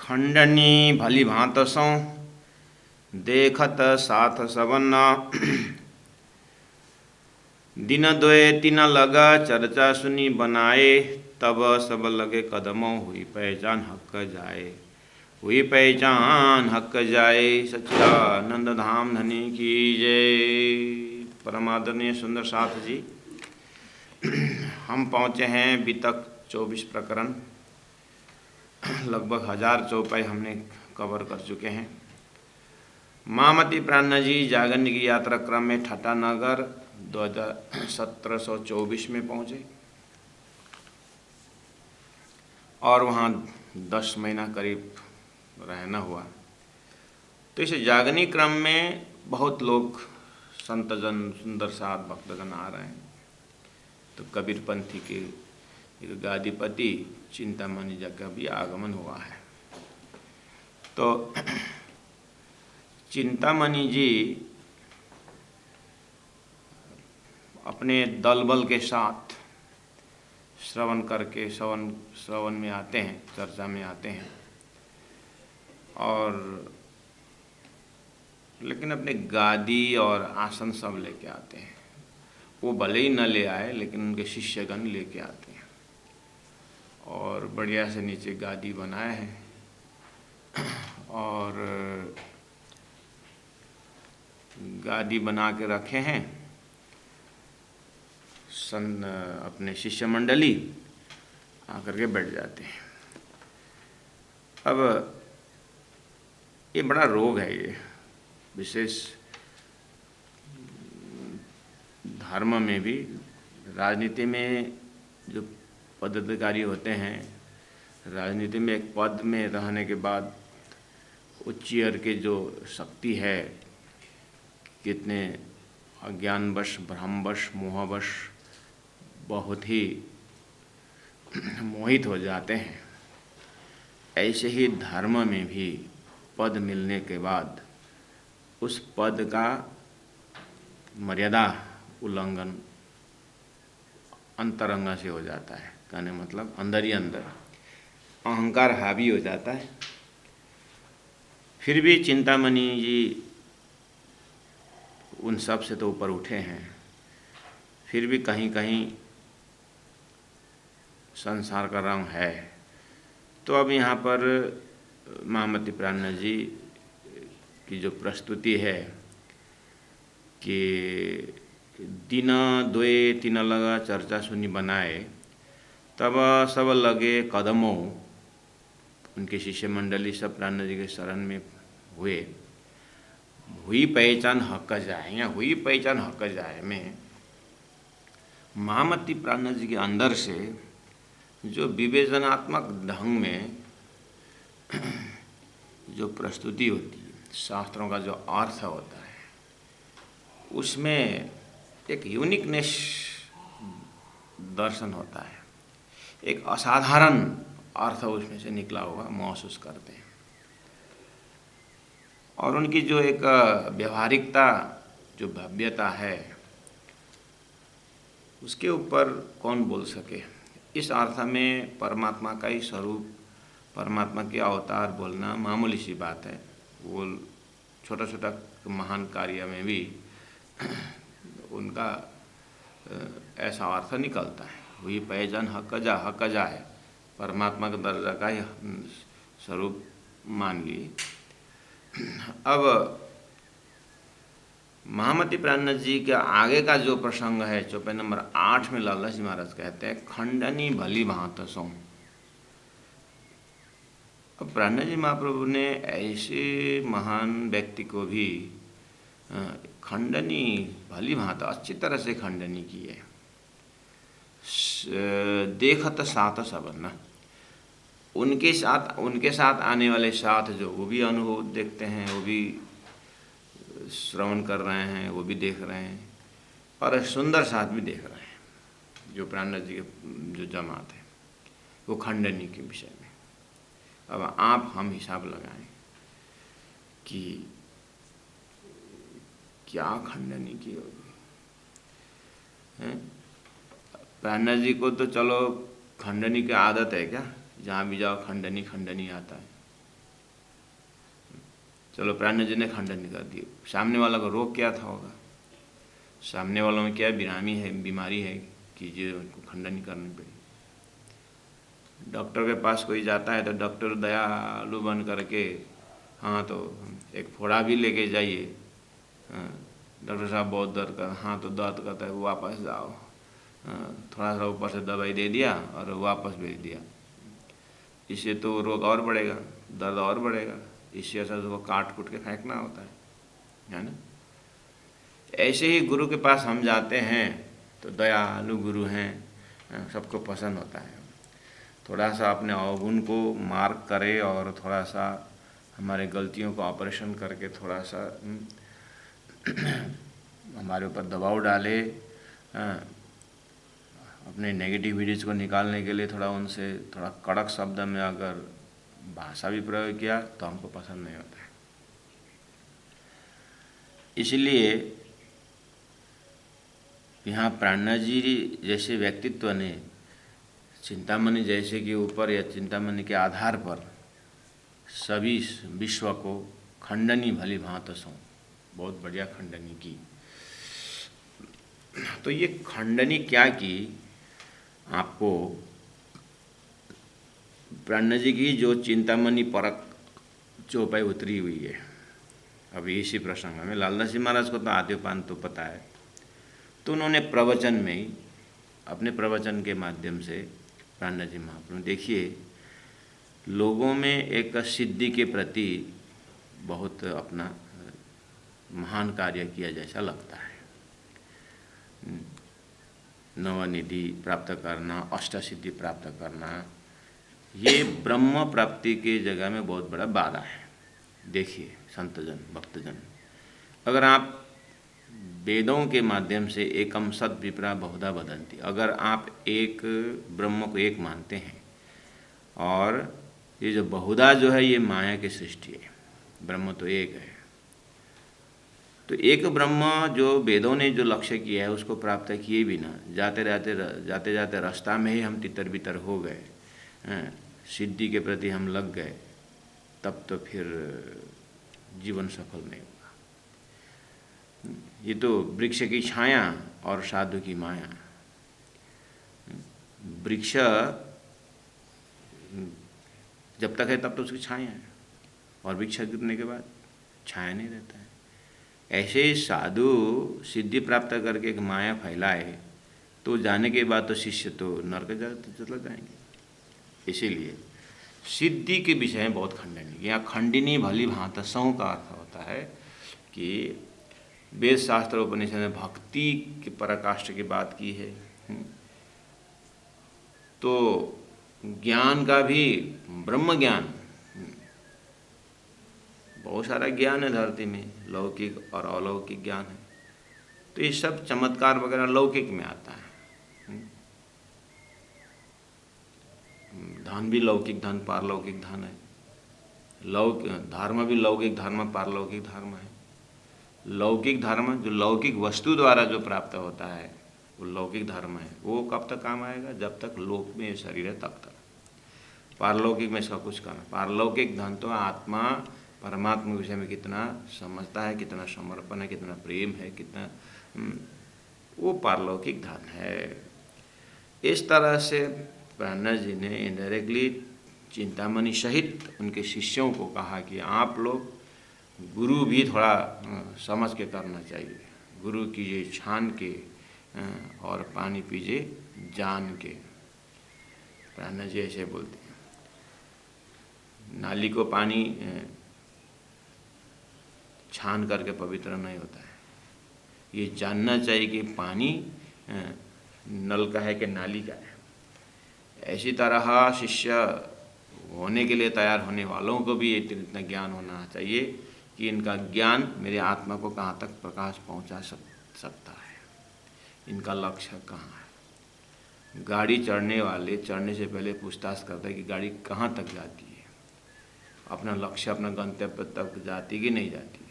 खंडनी भली भांत सौ देखत साथ सबन। दिन दोए तीन लगा चर्चा सुनी बनाए। तब सब लगे कदमों हुई पहचान हक जाए। हुई पहचान हक जाए। सच्चिदानंद धाम धनी की जय। परमादरणीय सुंदर साथ जी, हम पहुँचे हैं बीतक 24 प्रकरण, लगभग 1000 चौपाई हमने कवर कर चुके हैं। महामती प्राणनाथ जी जागरण की यात्रा क्रम में ठट्टानगर 1724 में पहुँचे और वहाँ 10 महीना करीब रहना हुआ। तो इस जागरणी क्रम में बहुत लोग संतजन, सुंदर साथ भक्तजन आ रहे हैं। तो कबीरपंथी के एक गादीपति चिंतामणि जी का भी आगमन हुआ है। तो चिंतामणि जी अपने दल बल के साथ श्रवण करके श्रवण में आते हैं, चर्चा में आते हैं, और लेकिन अपने गादी और आसन सब लेके आते हैं। वो भले ही न ले आए, लेकिन उनके शिष्यगण लेके आते हैं और बढ़िया से नीचे गादी बनाए हैं और गादी बना के रखे हैं। अपने शिष्य मंडली आकर के बैठ जाते हैं। अब ये बड़ा रोग है, ये विशेष धर्म में भी, राजनीति में जो पदाधिकारी होते हैं, राजनीति में एक पद में रहने के बाद उच्चीयर के जो शक्ति है, कितने अज्ञानवश, भ्रमवश, मोहवश बहुत ही मोहित हो जाते हैं। ऐसे ही धर्म में भी पद मिलने के बाद उस पद का मर्यादा उल्लंघन अंतरंग से हो जाता है। कहने मतलब अंदर ही अंदर अहंकार हावी हो जाता है। फिर भी चिंतामणि जी उन सब से तो ऊपर उठे हैं। फिर भी कहीं कहीं संसार का रंग है। तो अब यहाँ पर महामती प्राणनाथ जी की जो प्रस्तुति है कि दिन दोए तीन लगा चर्चा सुनी बनाए। तब सब लगे कदमों, उनके शिष्य मंडली सब प्राणनाथ जी के शरण में हुए। हुई पहचान हक जाए, या हुई पहचान हक जाए में महामती प्राणनाथ जी के अंदर से जो विवेचनात्मक ढंग में जो प्रस्तुति होती है, शास्त्रों का जो अर्थ होता है, उसमें एक यूनिकनेस दर्शन होता है। एक असाधारण अर्थ उसमें से निकला हुआ महसूस करते हैं। और उनकी जो एक व्यवहारिकता, जो भव्यता है, उसके ऊपर कौन बोल सके। इस अर्थ में परमात्मा का ही स्वरूप, परमात्मा के अवतार बोलना मामूली सी बात है। वो छोटा छोटा महान कार्य में भी उनका ऐसा अर्थ निकलता है। हुई पहचान हक जाए, परमात्मा का दर्जा का ही स्वरूप मान लिए। अब महामती प्राणनाथ जी के आगे का जो प्रसंग है, चौपाई नंबर 8 में लाला जी महाराज कहते हैं, खंडनी भली भांत सौ। अब प्राणनाथ जी महाप्रभु ने ऐसे महान व्यक्ति को भी खंडनी भली भांत, अच्छी तरह से खंडनी की है। देखत साथ सबन, उनके साथ आने वाले साथ जो, वो भी अनुभव देखते हैं, वो भी श्रवण कर रहे हैं, वो भी देख रहे हैं, और सुंदर साथ भी देख रहे हैं। जो प्राणनाथ जी के जो जमात है वो खंडनी के विषय में। अब आप हम हिसाब लगाएं कि क्या खंडनी की होगी। प्राणनाथ जी को तो चलो खंडनी की आदत है क्या, जहाँ भी जाओ खंडनी खंडनी आता है। चलो प्राण जी ने खंडन कर दिया, सामने वाला को रोग क्या था होगा, सामने वालों में क्या बिरामी है, बीमारी है कि जो उनको खंडन ही करनी पड़ी। डॉक्टर के पास कोई जाता है तो डॉक्टर दयालु बन करके, हाँ तो एक फोड़ा भी लेके जाइए, डॉक्टर साहब बहुत दर्द कर, हाँ तो दर्द करता है, वापस जाओ, थोड़ा सा ऊपर से दवाई दे दिया और वापस भेज दिया, इससे तो रोग और बढ़ेगा, दर्द और बढ़ेगा, इससे ऐसा उसको काट कूट के फेंकना होता है ना। ऐसे ही गुरु के पास हम जाते हैं तो दयालु गुरु हैं, सबको पसंद होता है। थोड़ा सा अपने अवगुण को मार्क करे और थोड़ा सा हमारे गलतियों को ऑपरेशन करके थोड़ा सा हमारे ऊपर दबाव डाले, अपने नेगेटिविटीज़ को निकालने के लिए थोड़ा उनसे थोड़ा कड़क शब्द में अगर भाषा भी प्रयोग किया तो हमको पसंद नहीं होता है। इसलिए यहाँ प्राणनाथ जी जैसे व्यक्तित्व ने चिंतामणि जैसे के ऊपर या चिंतामणि के आधार पर सभी विश्व को खंडनी भली भांत सो, बहुत बढ़िया खंडनी की। तो ये खंडनी क्या की, आपको प्राणनाथ जी की जो चिंतामणि परक चौपाई उतरी हुई है अभी इसी प्रसंग में, लालदास जी महाराज को तो आद्योपांत तो पता है, तो उन्होंने प्रवचन में ही अपने प्रवचन के माध्यम से प्राणनाथ जी महाप्रभु, देखिए लोगों में एक सिद्धि के प्रति बहुत अपना महान कार्य किया जैसा लगता है। नवनिधि प्राप्त करना, अष्टसिद्धि प्राप्त करना, ये ब्रह्म प्राप्ति के जगह में बहुत बड़ा बाधा है। देखिए संतजन भक्तजन, अगर आप वेदों के माध्यम से एकम सद विप्रा बहुधा वदंती, अगर आप एक ब्रह्म को एक मानते हैं और ये जो बहुधा जो है ये माया की सृष्टि है, ब्रह्म तो एक है, तो एक ब्रह्म जो वेदों ने जो लक्ष्य किया है उसको प्राप्त किए बिना जाते जाते रास्ता में ही हम तितर बितर हो गए, सिद्धि के प्रति हम लग गए, तब तो फिर जीवन सफल नहीं होगा। ये तो वृक्ष की छाया और साधु की माया। वृक्ष जब तक है तब तो उसकी छाया है, और वृक्ष गिरने के बाद छाया नहीं रहता है। ऐसे ही साधु सिद्धि प्राप्त करके एक माया फैलाए तो जाने के बाद तो शिष्य तो नरक चले जाएंगे। इसीलिए सिद्धि के विषय में बहुत खंडनी, यहाँ खंडिनी भली भांत सौ का अर्थ होता है कि वेद शास्त्र उपनिषद ने भक्ति की पराकाष्ठा की बात की है, तो ज्ञान का भी ब्रह्म ज्ञान, बहुत सारा ज्ञान है धरती में, लौकिक और अलौकिक ज्ञान है, तो ये सब चमत्कार वगैरह लौकिक में आता है। धन भी लौकिक धन, पारलौकिक धन है, धर्म भी लौकिक धर्म, पारलौकिक धर्म है। लौकिक धर्म जो लौकिक वस्तु द्वारा जो प्राप्त होता है वो लौकिक धर्म है, वो कब तक काम आएगा, जब तक लोक में शरीर है तब तक। पारलौकिक में इसका कुछ काम है। पारलौकिक धन तो आत्मा परमात्मा के विषय में कितना समझता है, कितना समर्पण है, कितना प्रेम है, कितना, वो पारलौकिक धन है। इस तरह से प्राणनाथ जी ने इनडायरेक्टली चिंतामणि सहित उनके शिष्यों को कहा कि आप लोग गुरु भी थोड़ा समझ के करना चाहिए, गुरु कीजिए छान के और पानी पीजिए जान के। प्राणनाथ जी ऐसे बोलते हैं, नाली को पानी छान करके पवित्र नहीं होता है, ये जानना चाहिए कि पानी नल का है कि नाली का है। ऐसी तरह शिष्य होने के लिए तैयार होने वालों को भी इतना ज्ञान होना चाहिए कि इनका ज्ञान मेरे आत्मा को कहाँ तक प्रकाश पहुँचा सकता है, इनका लक्ष्य कहाँ है। गाड़ी चढ़ने वाले चढ़ने से पहले पूछताछ करता है कि गाड़ी कहाँ तक जाती है, अपना लक्ष्य अपना गंतव्य तक जाती कि नहीं जाती है।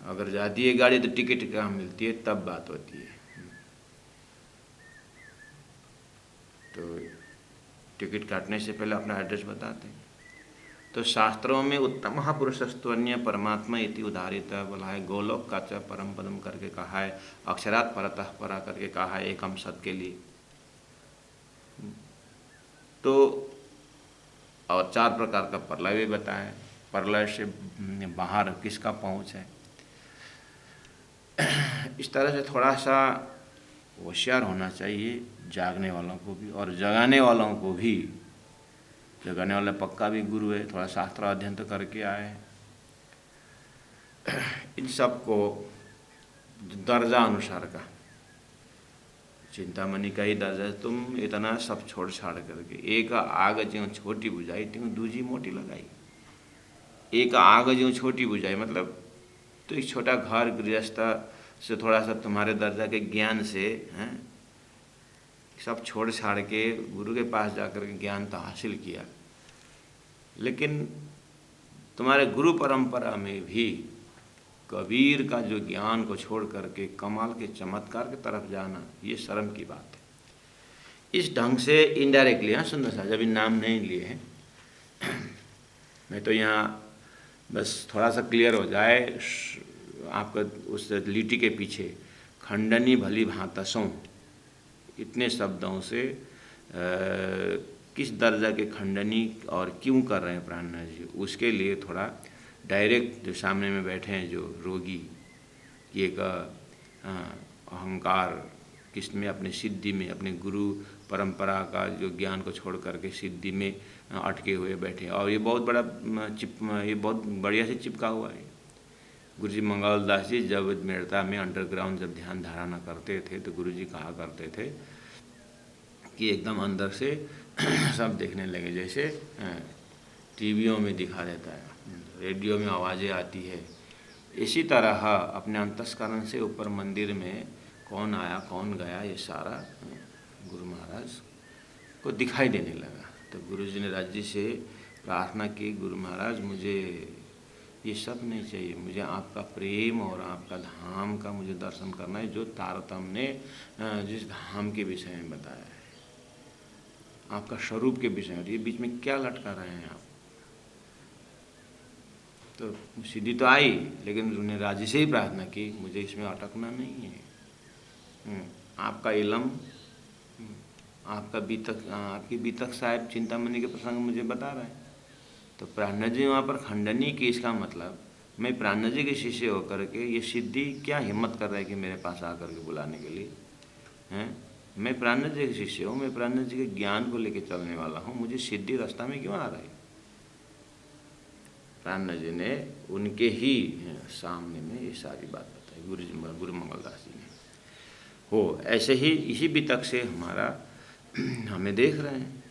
अगर जाती है गाड़ी तो टिकट कहाँ मिलती है, तब बात होती है। तो टिकट काटने से पहले अपना एड्रेस बताते हैं, तो शास्त्रों में उत्तम पुरुषस्त्वन्य परमात्मा इति उदाहरित बोला है, गोलोक का च परम पदम करके कहा है, अक्षरात् परतः परा करके कहा है एकम सत के लिए। तो और 4 प्रकार का प्रलय भी बताया है, प्रलय से बाहर किसका पहुँच है। इस तरह से थोड़ा सा होशियार होना चाहिए जागने वालों को भी और जगाने वालों को भी। जगाने वाला पक्का भी गुरु है, थोड़ा शास्त्र अध्ययन तो करके आए हैं। इन सब को दर्जा अनुसार का, चिंतामणि का ही दर्जा, तुम इतना सब छोड़ छाड़ करके एक आग ज्यों छोटी बुझाई त्यों दूजी मोटी लगाई। एक आग ज्यों छोटी बुझाई मतलब तो एक छोटा घर गृहस्थ से थोड़ा सा तुम्हारे दर्जा के ज्ञान से हैं सब छोड़ छाड़ के गुरु के पास जाकर के ज्ञान तो हासिल किया, लेकिन तुम्हारे गुरु परंपरा में भी कबीर का जो ज्ञान को छोड़ करके कमाल के चमत्कार की तरफ जाना, ये शर्म की बात है। इस ढंग से इनडायरेक्टली, हाँ सुंदर सा, जब इन नाम नहीं लिए हैं मैं तो यहाँ बस थोड़ा सा क्लियर हो जाए आपका उस लिटी के पीछे, खंडनी भली भांतसों, इतने शब्दों से किस दर्जा के खंडनी और क्यों कर रहे हैं प्राणनाथ जी, उसके लिए थोड़ा डायरेक्ट जो सामने में बैठे हैं जो रोगी, ये का अहंकार किसमें, अपने सिद्धि में, अपने गुरु परंपरा का जो ज्ञान को छोड़ करके सिद्धि में अटके हुए बैठे। और ये बहुत बड़ा ये बहुत बढ़िया से चिपका हुआ है। गुरुजी मंगलदास जी जब मेड़ता में अंडरग्राउंड जब ध्यान धारणा करते थे तो गुरुजी कहा करते थे कि एकदम अंदर से सब देखने लगे, जैसे टीवियों में दिखा देता है, रेडियो में आवाज़ें आती है, इसी तरह अपने अंतस्करण से ऊपर मंदिर में कौन आया कौन गया ये सारा गुरु महाराज को दिखाई देने लगा। तो गुरुजी ने राज्य से प्रार्थना की, गुरु महाराज मुझे ये सब नहीं चाहिए, मुझे आपका प्रेम और आपका धाम का मुझे दर्शन करना है, जो तारतम्य ने जिस धाम के विषय में बताया है, आपका स्वरूप के विषय में, ये बीच में क्या लटका रहे हैं आप। तो सिद्धि तो आई, लेकिन उन्होंने राज्य से ही प्रार्थना की, मुझे इसमें अटकना नहीं है। आपका इलम, आपका बीतक, आपकी बीतक साहिब चिंतामणि के प्रसंग मुझे बता रहे हैं। तो प्राणनाथ जी वहाँ पर खंडनी की, इसका मतलब मैं प्राणनाथ जी के शिष्य होकर के ये सिद्धि क्या हिम्मत कर रहा है कि मेरे पास आकर के बुलाने के लिए हैं। मैं प्राणनाथ जी के शिष्य हूँ, मैं प्राणनाथ जी के ज्ञान को लेकर चलने वाला हूँ, मुझे सिद्धि रास्ता में क्यों आ रहा है। प्राणनाथ जी ने उनके ही सामने में ये सारी बात बताई, गुरु मंगलदास जी ने। हो ऐसे ही इसी बीतक से हमें देख रहे हैं।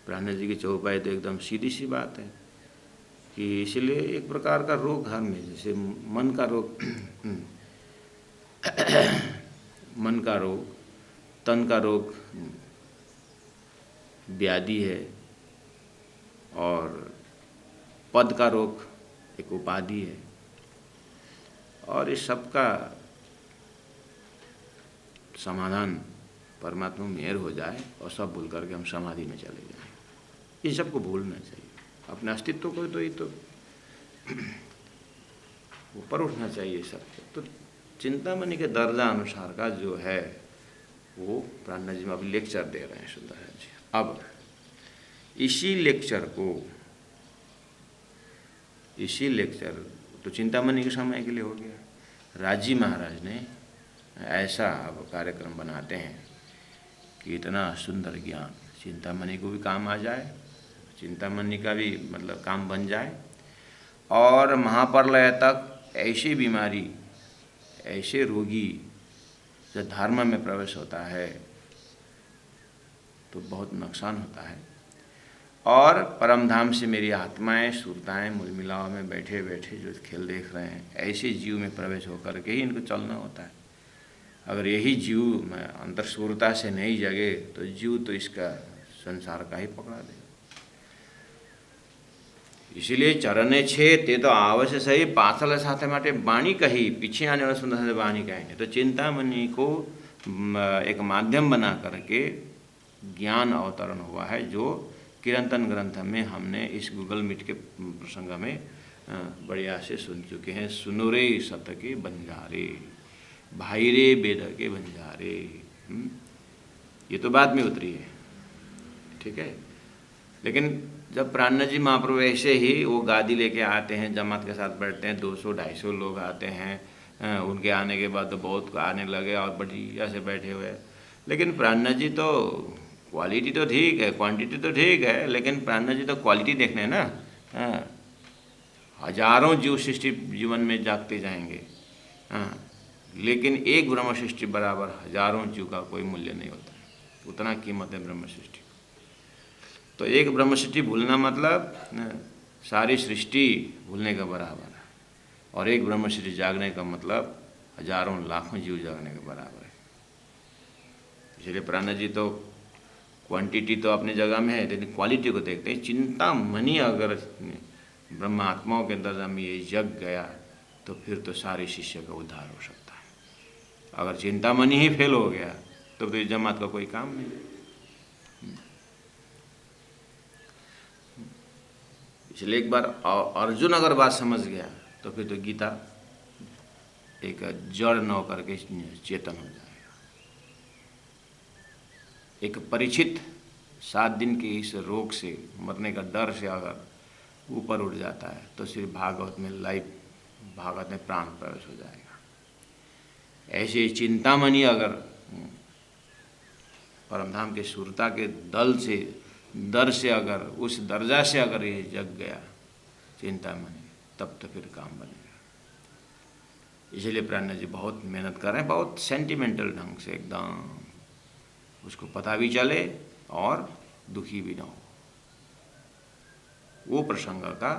प्राणनाथ जी की चौपाई तो एकदम सीधी सी बात है कि इसलिए एक प्रकार का रोग घर में, जैसे मन का रोग मन का रोग, तन का रोग व्याधि है, और पद का रोग एक उपाधि है, और इस सब का समाधान परमात्मा मेहर हो जाए और सब भूल करके हम समाधि में चले जाएं। इन सबको भूलना चाहिए, अपने अस्तित्व को तो ये तो ऊपर उठना चाहिए सब। तो चिंतामणि के दर्जा अनुसार का जो है वो प्राणनाथ जी में अभी लेक्चर दे रहे हैं सुंदर जी। अब इसी लेक्चर तो चिंतामणि के समय के लिए हो गया। राजी महाराज ने ऐसा अब कार्यक्रम बनाते हैं कि इतना सुंदर ज्ञान चिंतामणि को भी काम आ जाए, चिंतामणि का भी मतलब काम बन जाए, और महाप्रलय तक ऐसी बीमारी, ऐसे रोगी जब धर्म में प्रवेश होता है तो बहुत नुकसान होता है। और परमधाम से मेरी आत्माएं सुरताएं मुलमिलाव में बैठे बैठे जो खेल देख रहे हैं, ऐसे जीव में प्रवेश होकर के ही इनको चलना होता है। अगर यही जीव में अंतर सुरता से नहीं जगे तो जीव तो इसका संसार का ही पकड़ा देगा। इसीलिए चरणे छे ते तो आवश्य सही पाथल साथे माटे वाणी कही, पीछे आने वाले सुंदर से वाणी कहेंगे। तो चिंतामणि को एक माध्यम बना करके ज्ञान अवतरण हुआ है, जो किरंतन ग्रंथ में हमने इस गूगल मीट के प्रसंग में बढ़िया से सुन चुके हैं। सुनो रे सत के बंजारे, भाई रे वेद के बंजारे। ये तो बाद में उतरी है, ठीक है। लेकिन जब प्राणनाथ जी महाप्रभु ऐसे ही वो गादी लेके आते हैं, जमात के साथ बैठते हैं, 200-250 लोग आते हैं, उनके आने के बाद तो बहुत आने लगे और बढ़िया से बैठे हुए। लेकिन प्राणनाथ जी तो क्वालिटी तो ठीक है, क्वांटिटी तो ठीक है, लेकिन प्राणनाथ जी तो क्वालिटी देखने हैं ना। हजारों जीव सृष्टि जीवन में जागते जाएंगे, लेकिन एक ब्रह्म सृष्टि बराबर हजारों जीव का कोई मूल्य नहीं होता, उतना कीमत है ब्रह्म सृष्टि। तो एक ब्रह्म सृष्टि भूलना मतलब सारी सृष्टि भूलने का बराबर है, और एक ब्रह्म सृष्टि जागने का मतलब हजारों लाखों जीव जागने के बराबर है। इसलिए प्राणनाथ जी तो क्वांटिटी तो अपनी जगह में है, लेकिन क्वालिटी को देखते हैं। चिंतामणि अगर ब्रह्मात्माओं के दर्जा में ये जग गया तो फिर तो सारे शिष्य का उद्धार हो सकता है। अगर चिंतामणि ही फेल हो गया तो फिर जमात का कोई काम नहीं। इसलिए एक बार अर्जुन अगर बात समझ गया तो फिर तो गीता एक जड़ न होकर के चेतन हो जाएगा। एक परीक्षित 7 दिन के इस रोग से मरने का डर से अगर ऊपर उठ जाता है तो सिर्फ भागवत में भागवत में प्राण प्रवेश हो जाएगा। ऐसे चिंतामणि अगर परमधाम के सुरता के दर से अगर उस दर्जा से अगर ये जग गया चिंतामणि, तब तो फिर काम बनेगा। इसलिए प्राणनाथ जी बहुत मेहनत कर रहे हैं, बहुत सेंटिमेंटल ढंग से एकदम उसको पता भी चले और दुखी भी ना हो। वो प्रसंग का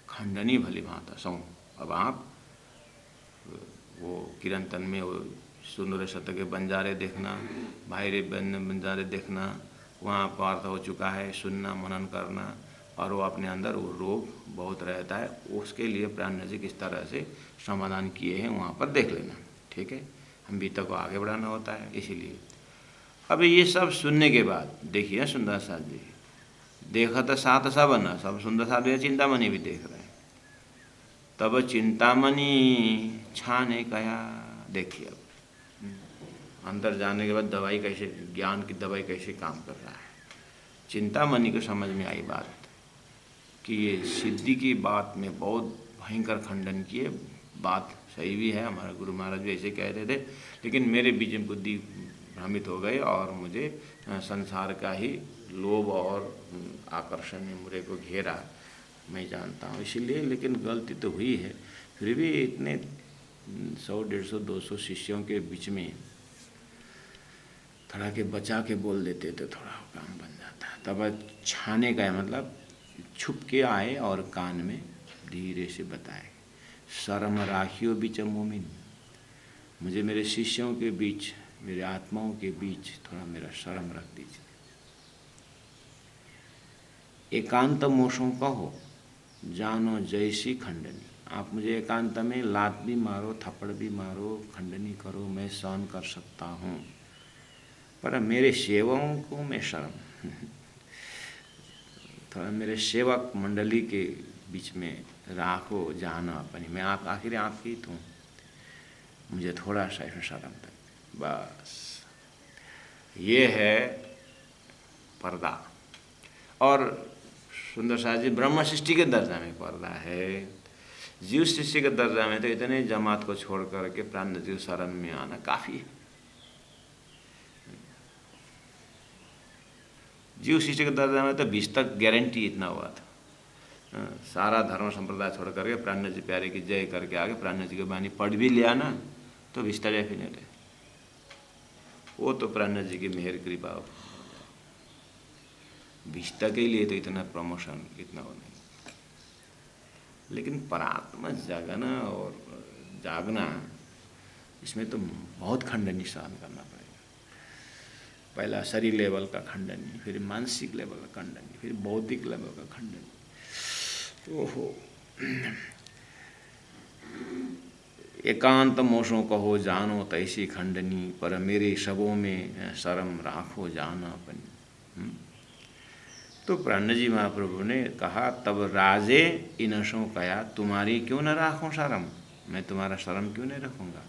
खंडनी भली भांता सौ। अब आप वो किरंतन में वो सुंदर सत्य के बंजारे देखना, भाई रे बंजारे देखना, वहाँ पार्थ हो चुका है, सुनना मनन करना, और वो अपने अंदर वो रोग बहुत रहता है, उसके लिए प्राणनाथ जी किस तरह से समाधान किए हैं वहाँ पर देख लेना, ठीक है। हम गीता को आगे बढ़ाना होता है। इसीलिए अब ये सब सुनने के बाद देखिए सुंदर साथ जी देखा तो सात सा बना, सब सुंदर साथ भी चिंतामणि भी देख रहे हैं। तब चिंतामणि छाने कया, देखिए अब अंदर जाने के बाद दवाई कैसे, ज्ञान की दवाई कैसे काम कर रहा है। चिंतामणि को समझ में आई बात कि ये सिद्धि की बात में बहुत भयंकर खंडन किए। बात सही भी है, हमारे गुरु महाराज भी ऐसे कहते थे, लेकिन मेरे बीच में बुद्धि भ्रमित हो गई और मुझे संसार का ही लोभ और आकर्षण ने मुझे को घेरा, मैं जानता हूँ इसीलिए। लेकिन गलती तो हुई है, फिर भी इतने 100, 150, 200 शिष्यों के बीच में थोड़ा के बचा के बोल देते तो थोड़ा काम बन जाता। तब छाने का मतलब छुप के आए और कान में धीरे से बताए, शर्म राखियो बीच मोमिन, मुझे मेरे शिष्यों के बीच, मेरे आत्माओं के बीच थोड़ा मेरा शर्म रख दीजिए। एकांत मोशों कहो जानो जैसी खंडनी, आप मुझे एकांत में लात भी मारो, थप्पड़ भी मारो, खंडनी करो, मैं सहन कर सकता हूँ, पर मेरे सेवकों को मैं शर्म थोड़ा मेरे सेवक मंडली के बीच में राखो जाना अपनी, मैं आप आखिर आपकी तो मुझे थोड़ा सा ऐसा शर्म तक, बस ये है पर्दा। और सुंदर साथ जी ब्रह्म सृष्टि के दर्जा में पर्दा है, जीव सृष्टि के दर्जा में तो इतने जमात को छोड़ करके प्राणनाथ जी शरण में आना काफ़ी है। जीव सृष्टि के दर्जा में तो 20 तक गारंटी इतना हुआ था, सारा धर्म संप्रदाय छोड़ करके प्राणनाथ जी प्यारे की जय करके आगे प्राणनाथ जी की वाणी पढ़ भी लिया ना तो 20 तक डेफिनेट है। वो तो प्राणनाथ जी की मेहर कृपा, 20 तक के लिए तो इतना प्रमोशन इतना हो नहीं, लेकिन परात्मा जागना और जागना इसमें तो बहुत खंडनी सहन करना पड़ेगा। पहला शरीर लेवल का खंडनी, फिर मानसिक लेवल का खंडनी, फिर बौद्धिक लेवल का खंडनी। ओहो, एकांत मोशों कहो जानो तैसी खंडनी, पर मेरे शबों में शर्म राखो जाना अपनी। तो प्राण जी महाप्रभु ने कहा, तब राजे इनसों कया, तुम्हारी क्यों न राखूं शर्म, मैं तुम्हारा शर्म क्यों नहीं रखूँगा।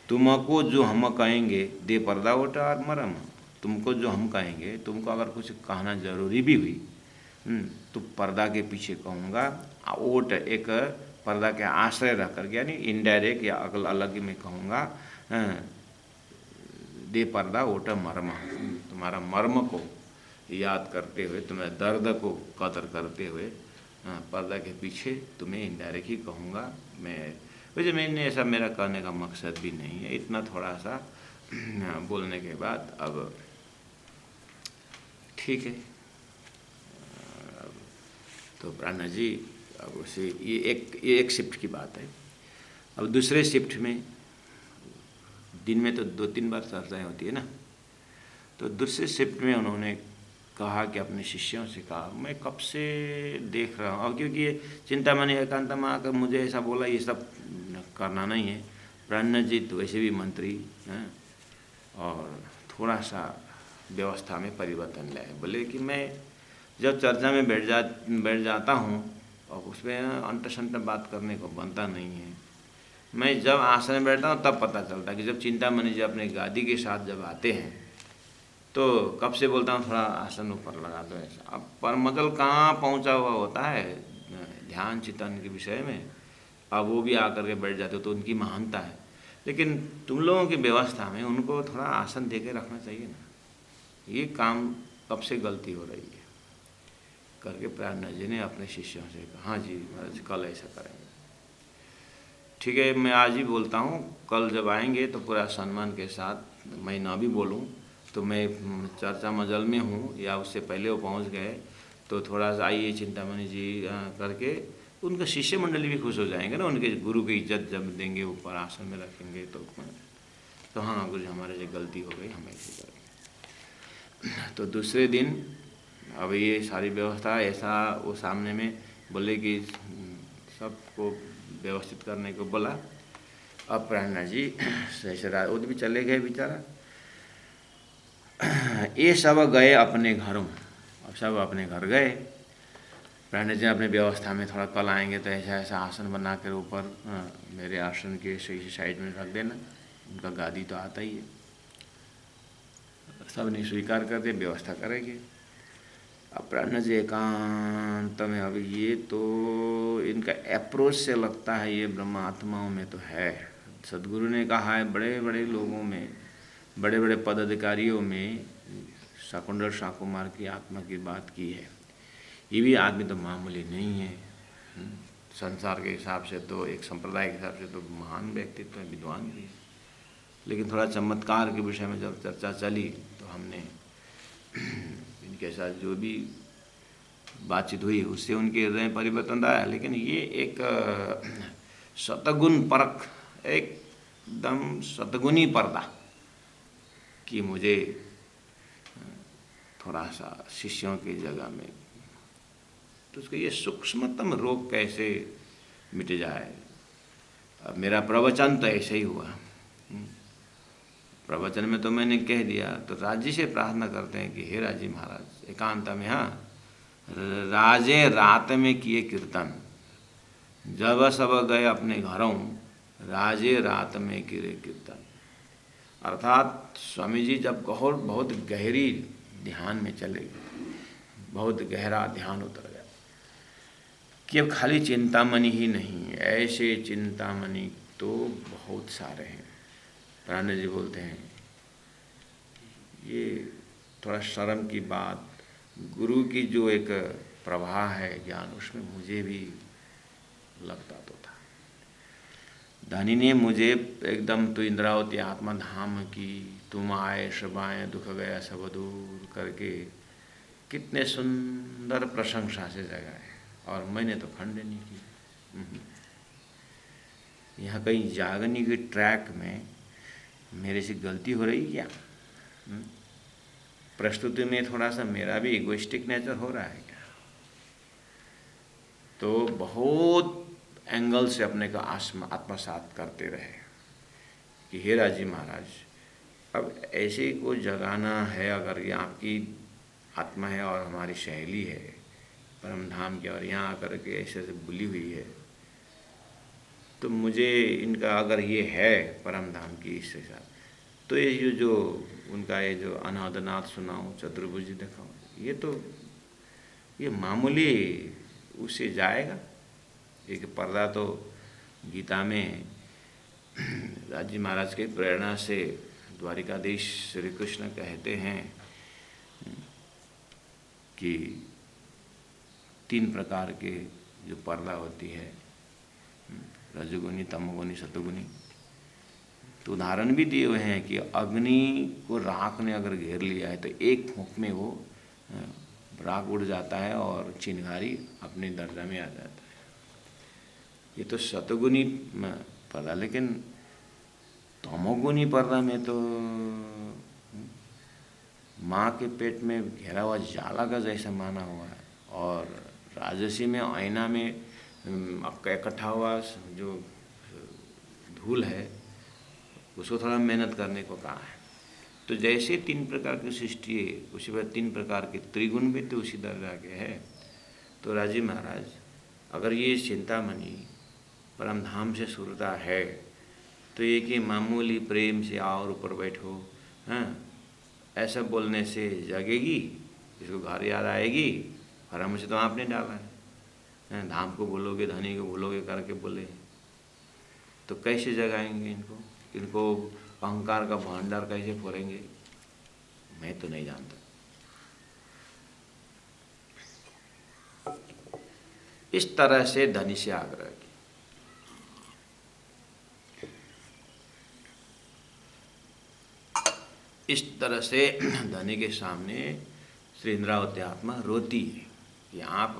तुमको जो हम कहेंगे दे पर्दा ओटा और मरम, तुमको जो हम कहेंगे, तुमको अगर कुछ कहना जरूरी भी हुई तो पर्दा के पीछे कहूँगा। ओट एक पर्दा के आश्रय रख करके, यानी इनडायरेक्ट या अगल अलग ही मैं कहूँगा। दे पर्दा ओटा मर्म, तुम्हारा मर्म को याद करते हुए, तुम्हारे दर्द को कदर करते हुए पर्दा के पीछे तुम्हें इनडायरेक्ट ही कहूँगा। मैं वैसे मैंने ऐसा मेरा कहने का मकसद भी नहीं है, इतना थोड़ा सा बोलने के बाद अब ठीक है। तो प्राणा जी अब उसे ये एक शिफ्ट की बात है। अब दूसरे शिफ्ट में दिन में तो 2-3 बार चर्चाएँ होती है ना, तो दूसरे शिफ्ट में उन्होंने कहा कि अपने शिष्यों से कहा, मैं कब से देख रहा हूँ, अब क्योंकि ये चिंतामणि एकांत में आकर मुझे ऐसा बोला ये सब करना नहीं है। प्राण जी तो वैसे भी मंत्री हैं और थोड़ा सा व्यवस्था में परिवर्तन लाए। बोले कि मैं जब चर्चा में बैठ जाता हूँ और उसमें अंट शंट बात करने को बनता नहीं है। मैं जब आसन में बैठता हूँ तब पता चलता है कि जब चिंतामणि जी अपने गादी के साथ जब आते हैं तो कब से बोलता हूँ थोड़ा आसन ऊपर लगा दो ऐसा। अब पर मतलब कहाँ पहुँचा हुआ होता है ध्यान चिंतन के विषय में, अब वो भी आकर के बैठ जाते हो तो उनकी महानता है। लेकिन तुम लोगों की व्यवस्था में उनको थोड़ा आसन दे के रखना चाहिए ना, ये काम कब से गलती हो रही है करके प्राण जी ने अपने शिष्यों से कहा, हाँ जी महाराज कल ऐसा करेंगे। ठीक है, मैं आज ही बोलता हूँ, कल जब आएंगे तो पूरा सम्मान के साथ, मैं ना भी बोलूँ तो मैं चर्चा मजल में हूँ या उससे पहले वो पहुँच गए तो थोड़ा सा आइए चिंतामणि जी करके उनका शिष्य मंडली भी खुश हो जाएंगे ना, उनके गुरु की इज्जत जब देंगे ऊपर आसन में रखेंगे तो हाँ गुरु जी हमारे से गलती हो गई, हम ऐसे करेंगे। तो दूसरे दिन अब ये सारी व्यवस्था ऐसा वो सामने में बोले कि सबको व्यवस्थित करने को बोला। अब प्राणा जी सहसराज वो भी चले गए बेचारा। ये सब गए अपने घरों, अब सब अपने घर गए। प्राणा जी अपने व्यवस्था में थोड़ा कल आएंगे तो ऐसा ऐसा आसन बना कर ऊपर मेरे आसन के सही साइड में रख देना, उनका गादी तो आता ही है। सब ने स्वीकार कर दिया, व्यवस्था करेंगे। अब प्राण जी एकांत में, अब ये तो इनका अप्रोच से लगता है ये ब्रह्मात्माओं में तो है। सदगुरु ने कहा है बड़े बड़े लोगों में, बड़े बड़े पदाधिकारियों में शाकुंडल शाकुमार की आत्मा की बात की है। ये भी आदमी तो मामूली नहीं है, संसार के हिसाब से तो, एक संप्रदाय के हिसाब से तो महान व्यक्तित्व है, विद्वान भी है। लेकिन थोड़ा चमत्कार के विषय में जब चर्चा चली तो हमने इनके साथ जो भी बातचीत हुई उससे उनके हृदय में परिवर्तन आया। लेकिन ये एक शतगुण परख, एकदम शतगुणी पर्दा कि मुझे थोड़ा सा शिष्यों की जगह में, तो उसका ये सूक्ष्मतम रोग कैसे मिट जाए। अब मेरा प्रवचन तो ऐसे ही हुआ, प्रवचन में तो मैंने कह दिया, तो राजी से प्रार्थना करते हैं कि हे राजी महाराज एकांत में, हाँ राजे रात में किए कीर्तन, जब सब गए अपने घरों राजे रात में किए कीर्तन। अर्थात स्वामी जी जब बहुत गहरी ध्यान में चले गए, बहुत गहरा ध्यान उतर गया कि अब खाली चिंतामणि ही नहीं, ऐसे चिंतामणि तो बहुत सारे हैं। प्राण जी बोलते हैं ये थोड़ा शर्म की बात, गुरु की जो एक प्रवाह है ज्ञान, उसमें मुझे भी लगता तो था। धनी ने मुझे एकदम तो इंद्रावती आत्मा धाम की, तुम आए सब आए दुख गया सब दूर करके कितने सुंदर प्रशंसा से जगाए, और मैंने तो खंड नहीं की। यहाँ कहीं जागने के ट्रैक में मेरे से गलती हो रही क्या? प्रस्तुति में थोड़ा सा मेरा भी इगोइस्टिक नेचर हो रहा है क्या? तो बहुत एंगल से अपने को आत्मसात करते रहे कि हे राजी महाराज अब ऐसे को जगाना है, अगर ये आत्मा है और हमारी सहेली है परम धाम की, और यहाँ आकर के ऐसे ऐसे भूली हुई है, तो मुझे इनका अगर ये है परम धाम की इसके साथ, तो ये जो उनका ये जो अनादनाथ सुनाऊँ, चतुर्भुज दिखाऊँ, ये मामूली उससे जाएगा। एक पर्दा तो गीता में राजी महाराज के प्रेरणा से द्वारिकाधीश श्री कृष्ण कहते हैं कि 3 प्रकार के जो पर्दा होती है, रजोगुनी, तमोगुनी, सतोगुनी, तो उदाहरण भी दिए हुए हैं कि अग्नि को राख ने अगर घेर लिया है तो एक फूंक में वो राख उड़ जाता है और चिंगारी अपने दर्जा में आ जाता है। ये तो सतोगुनी पर्दा, लेकिन तमोगुनी पर्दा में तो माँ के पेट में घेरा हुआ जाला का जैसा माना हुआ है, और राजसी में आईना में इकट्ठा हुआ जो धूल है उसको थोड़ा मेहनत करने को कहा है। तो जैसे 3 प्रकार की सृष्टि है, उसी पर 3 प्रकार के त्रिगुण भी तो उसी दर्जा के है। तो राजी महाराज अगर ये चिंतामणि परम धाम से सुरता है, तो ये कि मामूली प्रेम से आओ और ऊपर बैठो, हाँ, ऐसा बोलने से जगेगी, इसको घर याद आएगी, और हमसे तो आपने डाला है, धाम को बोलोगे, धनी को बोलोगे करके बोले, तो कैसे जगाएंगे इनको? इनको अहंकार का भंडार कैसे फोड़ेंगे? मैं तो नहीं जानता। इस तरह से धनी से आग्रह किया। इस तरह से धनी के सामने श्री इंद्रावती आत्मा रोती है कि आप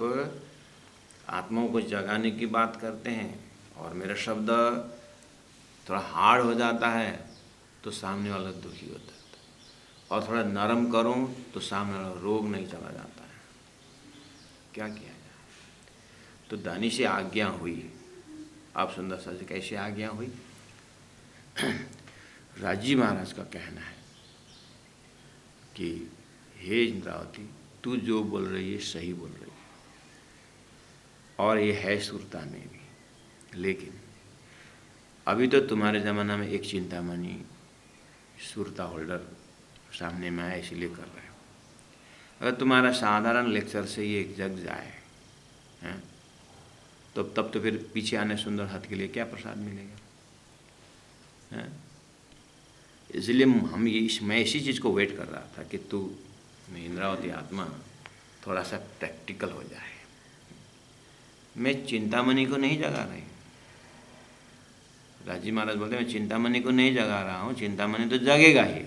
आत्माओं को जगाने की बात करते हैं और मेरा शब्द थोड़ा हार्ड हो जाता है तो सामने वाला दुखी होता है, और थोड़ा नरम करूं तो सामने वाला रोग नहीं चला जाता है। क्या किया जाए? तो धनी से आज्ञा हुई। आप सुंदर सा कैसे आज्ञा हुई? राजी महाराज का कहना है कि हे इंद्रावती, तू जो बोल रही है सही बोल रही है, और ये है सुरता में भी, लेकिन अभी तो तुम्हारे ज़माना में एक चिंतामणि सुरता होल्डर सामने में आया, इसीलिए कर रहे हो। अगर तुम्हारा साधारण लेक्चर से ये जग जाए हैं, तो तब तो फिर पीछे आने सुंदर हाथ के लिए क्या प्रसाद मिलेगा? हैं? इसलिए मैं इसी चीज़ को वेट कर रहा था कि तू इंद्रावती आत्मा थोड़ा सा प्रैक्टिकल हो जाए। मैं चिंतामणि को नहीं जगा रही। राजी महाराज बोलते मैं चिंतामणि को नहीं जगा रहा हूँ, चिंतामणि तो जगेगा ही,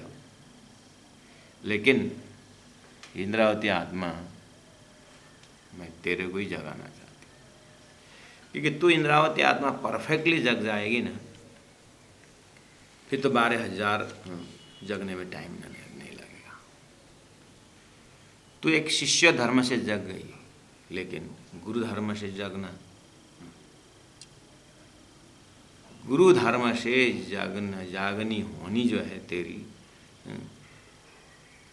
लेकिन इंद्रावती आत्मा मैं तेरे को ही जगाना चाहती, क्योंकि तू इंद्रावती आत्मा परफेक्टली जग जाएगी ना, फिर तो 12,000 जगने में टाइम नहीं लगेगा। तू एक शिष्य धर्म से जग गई, लेकिन गुरु धर्म से जगना, गुरु धर्म से जागनी होनी जो है तेरी,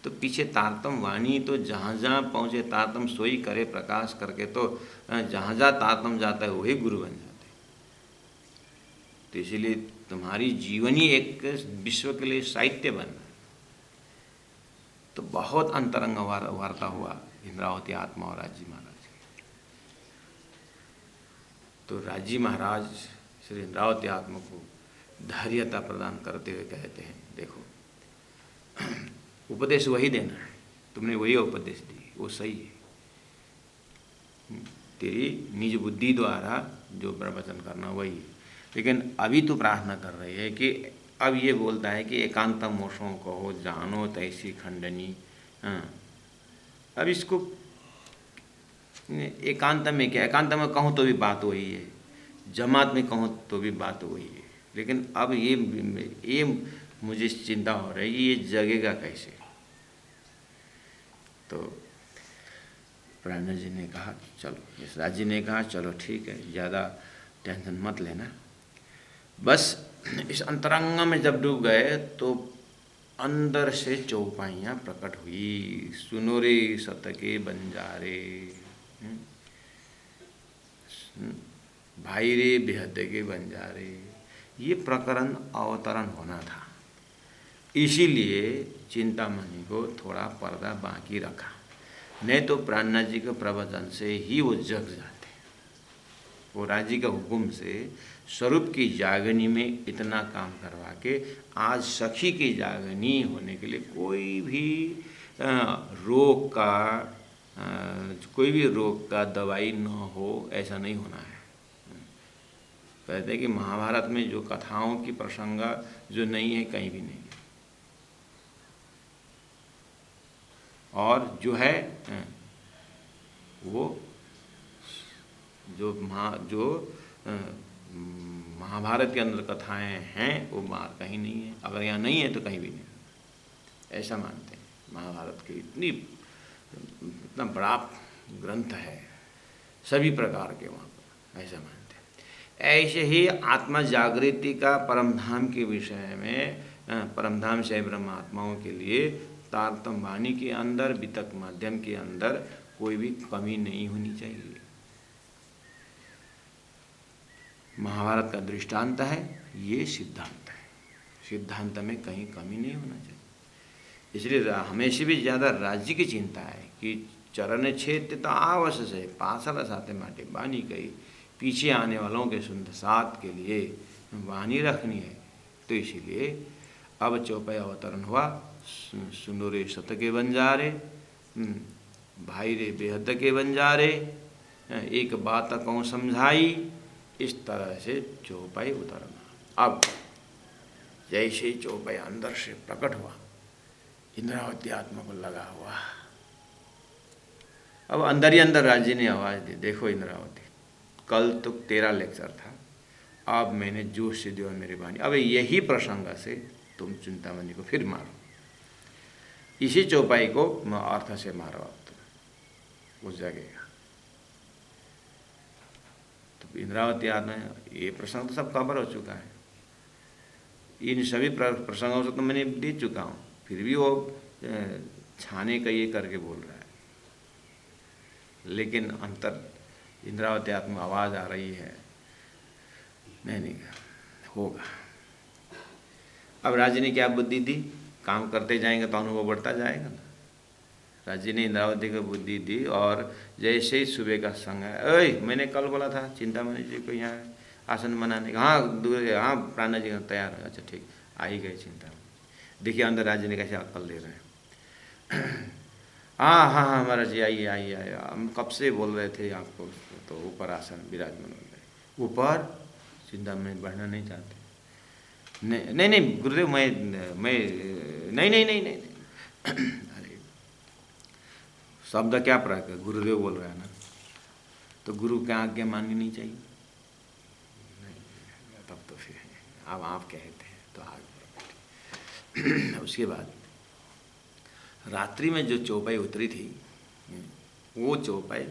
तो पीछे तारतम वाणी तो जहाँ जहाँ पहुँचे तारतम सोई करे प्रकाश करके, तो जहाँ जहाँ तारतम जाता है वही गुरु बन जाते। तो इसीलिए तुम्हारी जीवनी एक विश्व के लिए साहित्य बन रहा है। तो बहुत अंतरंग वार्ता हुआ इंद्रावती आत्मा और राजी महाराज की। तो राजी महाराज श्री इंद्रावती आत्मा को धैर्यता प्रदान करते हुए कहते हैं, देखो उपदेश वही देना है, तुमने वही उपदेश दी, वो सही है, तेरी निज बुद्धि द्वारा जो प्रवचन करना वही है, लेकिन अभी तो प्रार्थना कर रही है कि अब ये बोलता है कि एकांत मोषों कहो जानो तैसी खंडनी। हाँ, अब इसको एकांत में क्या, एकांत में कहूँ तो भी बात वही है, जमात में कहूँ तो भी बात वही है, लेकिन अब ये मुझे चिंता हो रही है, ये जगेगा कैसे? तो प्राण जी ने कहा चलो, यशराज जी ने कहा चलो ठीक है, ज़्यादा टेंशन मत लेना, बस इस अंतरंग में जब डूब गए तो अंदर से चौपाइयाँ प्रकट हुई। सुनो रे सत के बंजारे, भाई रे बेहद के बंजारे, ये प्रकरण अवतरण होना था। इसीलिए चिंतामणि को थोड़ा पर्दा बाकी रखा, नहीं तो प्राणनाथ जी के प्रवचन से ही वो जग जाते। वो राजी का हुक्म से स्वरूप की जागनी में इतना काम करवा के आज सखी की जागनी होने के लिए कोई भी रोग का दवाई न हो, ऐसा नहीं होना है। कहते हैं कि महाभारत में जो कथाओं की प्रसंग जो नहीं है, कहीं भी नहीं है। और जो है वो जो महाभारत के अंदर कथाएं हैं वो बाहर कहीं नहीं है। अगर यहाँ नहीं है तो कहीं भी नहीं, ऐसा मानते हैं। महाभारत के इतना बड़ा ग्रंथ है सभी प्रकार के, वहाँ पर ऐसा मानते हैं। ऐसे ही आत्मा जागृति का परमधाम के विषय में, परमधाम से ब्रह्मात्माओं के लिए तारतम वाणी के अंदर, वितक माध्यम के अंदर कोई भी कमी नहीं होनी चाहिए। महाभारत का दृष्टांत है, ये सिद्धांत है। सिद्धांत में कहीं कमी नहीं होना चाहिए। इसलिए हमेशा भी ज़्यादा राज्य की चिंता है कि चरण छेद तो आवश्यक है, पासल साथे माटे बानी कही, पीछे आने वालों के सुंदर साथ के लिए वाणी रखनी है। तो इसीलिए अब चौपाई अवतरण हुआ। सुनो रे सत के बंजारे, भाई रे बेहद के बंजारे, एक बात कहूँ समझाई, इस तरह से चौपाई उतरना। अब जैसे ही चौपाई अंदर से प्रकट हुआ, इंद्रावती आत्मा को लगा हुआ। अब अंदर ही अंदर राज्य ने आवाज़ दी, देखो इंद्रावती, कल तो तेरा लेक्चर था, अब मैंने जोश से दिया मेरी वाणी, अब यही प्रसंग से तुम चिंतामणि को फिर मारो, इसी चौपाई को अर्थ से मारो, अब तुम उस जगह। तो इंद्रावती आत्मा, ये प्रसंग तो सब खबर हो चुका है, इन सभी प्रसंगों से तो मैंने दे चुका हूँ, फिर भी वो छाने का ये करके बोल रहा है। लेकिन अंतर इंद्रावती आत्मा आवाज़ आ रही है, नहीं होगा। अब राज्य ने क्या बुद्धि दी, काम करते जाएंगे तो अनुभव बढ़ता जाएगा ना। राज्य ने इंद्रावती को बुद्धि दी, और जैसे ही सुबह का संग है, ओए मैंने कल बोला था चिंतामणि जी को यहाँ आसन बनाने का, हाँ दूर, हाँ प्राणनाथ जी तैयार है, अच्छा ठीक, आ ही गए चिंतामणि। देखिए अंदर राज्य ने कैसे अक्ल दे रहे हैं। हाँ हाँ हाँ महाराज जी आइए आइए आइए, हम कब से बोल रहे थे आपको, तो ऊपर आसन विराजमान हो गए। ऊपर चिंतामणि बढ़ना नहीं चाहते। नहीं नहीं गुरुदेव, मैं नहीं नहीं नहीं नहीं, अरे शब्द क्या प्रयोग है, गुरुदेव बोल रहा है ना, तो गुरु क्या आज्ञा माननी नहीं चाहिए? नहीं, तब तो फिर अब आप कहते हैं तो आगे। उसके बाद रात्रि में जो चौपाई उतरी थी, वो चौपाई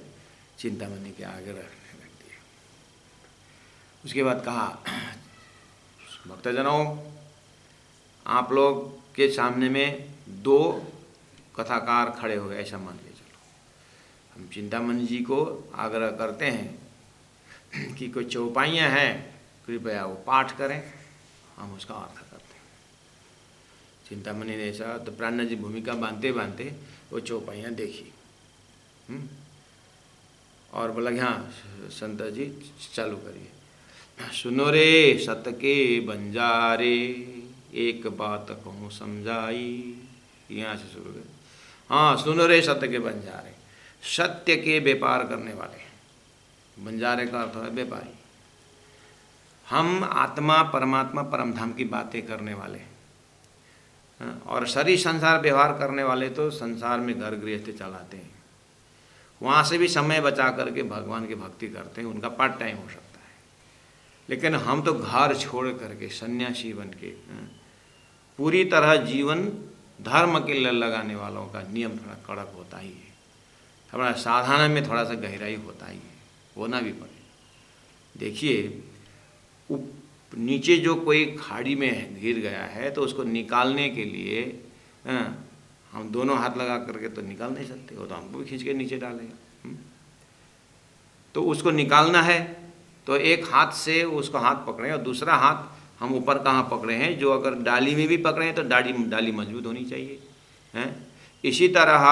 चिंतामणि के आगे रखने लग दी। उसके बाद कहा, भक्तजनों, आप लोग के सामने में दो कथाकार खड़े हो गए, ऐसा मान के चलो। हम चिंतामणि जी को आग्रह करते हैं कि कोई चौपाइयाँ हैं, कृपया वो पाठ करें, हम उसका अर्थ करते हैं। चिंतामणि ने ऐसा, तो प्राणनाथ जी भूमिका बांधते बांधते वो चौपाइयाँ देखी, और बोला कि हाँ संत जी चालू करिए। सुनो रे सत के बंजारे, एक बात कहूँ समझाई, यहाँ से शुरू कर। हाँ सुनो रे सत के बंजारे, सत्य के व्यापार करने वाले, बंजारे का अर्थ है व्यापारी। हम आत्मा परमात्मा परमधाम की बातें करने वाले, और शरीर संसार व्यवहार करने वाले तो संसार में घर गृहस्थी चलाते हैं, वहाँ से भी समय बचा करके भगवान की भक्ति करते हैं, उनका पार्ट टाइम हो सकता है। लेकिन हम तो घर छोड़ करके सन्यासी बन के पूरी तरह जीवन धर्म के लिए लगाने वालों का नियम थोड़ा कड़क होता ही है, हमारा साधना में थोड़ा सा गहराई होता ही है, होना भी पड़े। देखिए नीचे जो कोई खाड़ी में गिर गया है तो उसको निकालने के लिए हम दोनों हाथ लगा करके तो निकाल नहीं सकते, वो तो हमको भी खींच के नीचे डालेगा। तो उसको निकालना है तो एक हाथ से उसको हाथ पकड़े और दूसरा हाथ हम ऊपर कहाँ पकड़े हैं, जो अगर डाली में भी पकड़े हैं तो डाली मजबूत होनी चाहिए हैं। इसी तरह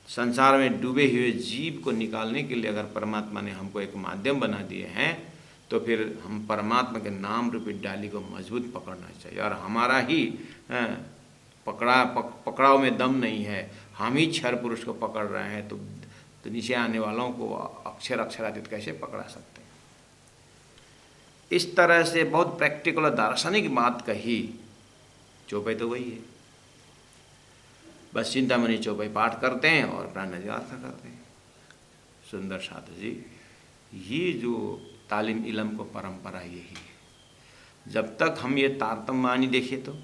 संसार में डूबे हुए जीव को निकालने के लिए अगर परमात्मा ने हमको एक माध्यम बना दिए हैं तो फिर हम परमात्मा के नाम रूपी डाली को मजबूत पकड़ना चाहिए। और हमारा ही पकड़ाव में दम नहीं है, हम ही क्षर पुरुष को पकड़ रहे हैं, तो नीचे आने वालों को अक्षरातीत कैसे पकड़ा सकते हैं। इस तरह से बहुत प्रैक्टिकल और दार्शनिक बात कही। चौपाई तो वही है, बस चिंतामणि चौपाई पाठ करते हैं और प्राण नदी अर्थ करते हैं। सुंदर साधु जी, ये जो तालीम इलम को परंपरा यही है। जब तक हम ये तारतम्य वाणी देखे तो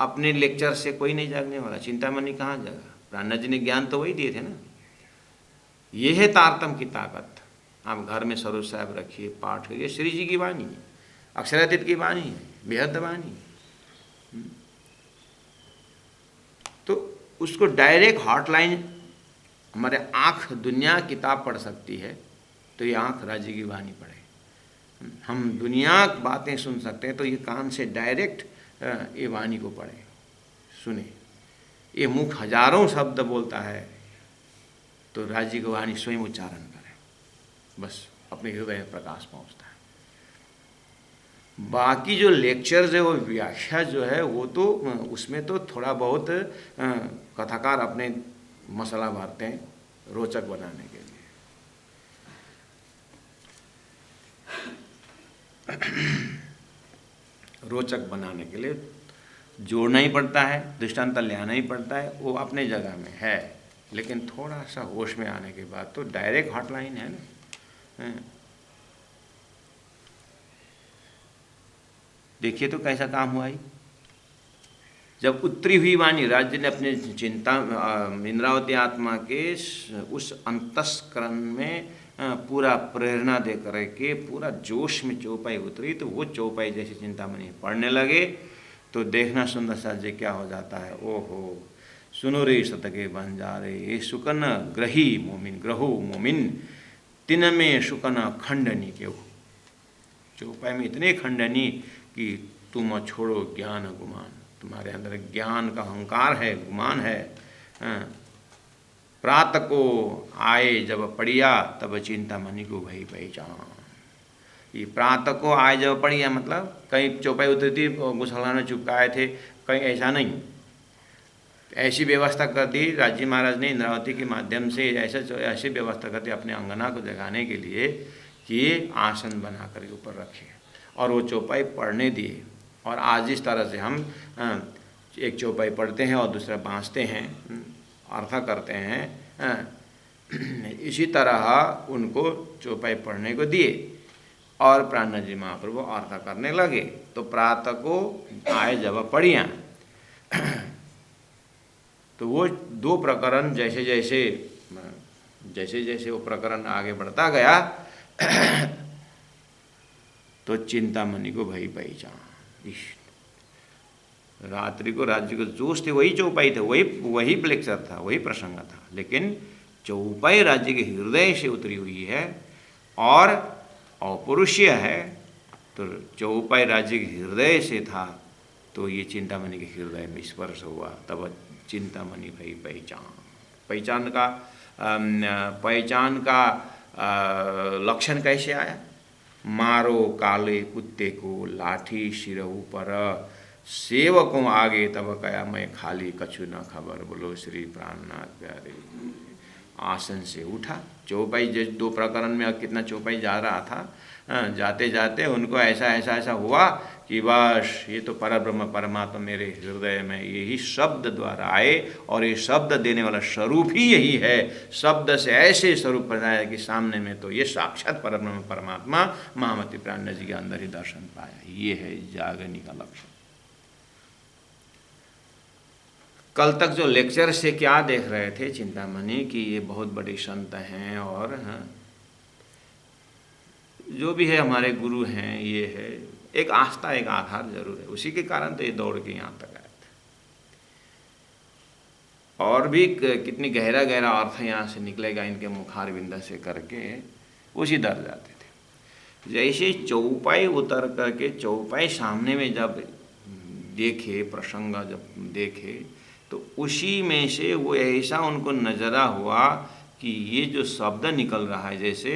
अपने लेक्चर से कोई नहीं जागने वाला। चिंतामणि कहाँ जागा? प्राण जी ने ज्ञान तो वही दिए थे ना। ये है तारतम्य की ताकत। आप घर में स्वरूप साहब रखिए, पाठ करिए, श्री जी की वाणी, अक्षरातीत की वाणी, बेहद वाणी। तो उसको डायरेक्ट हॉटलाइन, हमारे आँख दुनिया किताब पढ़ सकती है तो ये आँख राज्य की वाणी पढ़े। हम दुनिया बातें सुन सकते हैं तो ये कान से डायरेक्ट ये वाणी को पढ़े, सुने। ये मुख हजारों शब्द बोलता है तो राज्य की वाणी स्वयं उच्चारण करें, बस अपने हृदय में प्रकाश पहुँचता है। बाकी जो लेक्चर्स है वो व्याख्या जो है वो तो उसमें तो थोड़ा बहुत कथाकार अपने मसाला भरते हैं रोचक बनाने के लिए। रोचक बनाने के लिए जोड़ना ही पड़ता है, दृष्टांत लाना ही पड़ता है, वो अपने जगह में है। लेकिन थोड़ा सा होश में आने के बाद तो डायरेक्ट हॉटलाइन है ना। देखिए तो कैसा काम हुआ ही। जब उत्तरी हुई वाणी राज्य ने अपने चिंता इंद्रावती आत्मा के उस अंतस्करण में पूरा प्रेरणा दे करके पूरा जोश में चौपाई उतरी, तो वो चौपाई जैसे चिंतामणि पढ़ने लगे तो देखना सुंदर साध्य क्या हो जाता है। ओहो सुनो रे शतके बंजारे, ये सुकन ग्रही मोमिन, ग्रहो मोमिन तिन में सुकन खंडनी के हो। चौपाई में इतने खंडनी कि तुम छोड़ो ज्ञान गुमान, तुम्हारे अंदर ज्ञान का अहंकार है, गुमान है। प्रात को आए जब पड़िया तब चिंतामणि को भई पहचान। ये प्रात को आए जब पड़िया मतलब कहीं चौपाई उतरी थी गुसलखाने में चुपकाए थे, कहीं ऐसा नहीं। ऐसी व्यवस्था कर दी राज्य महाराज ने इंद्रावती के माध्यम से, ऐसी व्यवस्था कर दी अपने अंगना को जगाने के लिए कि ये आसन बना कर ऊपर रखे और वो चौपाई पढ़ने दिए। और आज इस तरह से हम एक चौपाई पढ़ते हैं और दूसरा बाँचते हैं, अर्था करते हैं, इसी तरह उनको चौपाई पढ़ने को दिए और प्राण जी महाप्रभु अर्था करने लगे। तो प्रातः को आए जब पढ़िया, तो वो दो प्रकरण जैसे जैसे वो प्रकरण आगे बढ़ता गया तो चिंतामणि को भई पहचान। रात्रि को राज्य को जोश थे, वही चौपाई थे, वही लेक्चर था, वही प्रसंग था, लेकिन चौपाई राज्य के हृदय से उतरी हुई है और अपौरुषीय है। तो चौपाई राज्य के हृदय से था तो ये चिंतामणि के हृदय में स्पर्श हुआ, तब चिंतामणि भई पहचान। पहचान का लक्षण कैसे आया? मारो काले कुत्ते को लाठी सिर ऊपर, सेवकों आगे तब कया मैं खाली कछु न खबर, बोलो श्री प्राणनाथ प्यारे। आसन से उठा, चौपाई जो दो प्रकरण में कितना चौपाई जा रहा था, जाते जाते उनको ऐसा हुआ कि बस ये तो परब्रह्म परमात्मा मेरे हृदय में यही शब्द द्वारा आए और ये शब्द देने वाला स्वरूप ही यही है। शब्द से ऐसे स्वरूप बनाया कि सामने में तो ये साक्षात परब्रह्म परमात्मा महामती प्राण जी के अंदर ही दर्शन पाया। ये है जागनी का लक्षण। कल तक जो लेक्चर से क्या देख रहे थे चिंतामणि कि ये बहुत बड़े संत हैं और जो भी है हमारे गुरु हैं, ये है एक आस्था, एक आधार जरूर है। उसी के कारण तो ये दौड़ के यहाँ तक आए थे। और भी कितनी गहरा गहरा अर्थ यहाँ से निकलेगा इनके मुखारविंद से करके उसी दर जाते थे। जैसे चौपाई उतर करके चौपाई सामने में जब देखे, प्रसंग जब देखे, तो उसी में से वो ऐसा उनको नजरा हुआ कि ये जो शब्द निकल रहा है, जैसे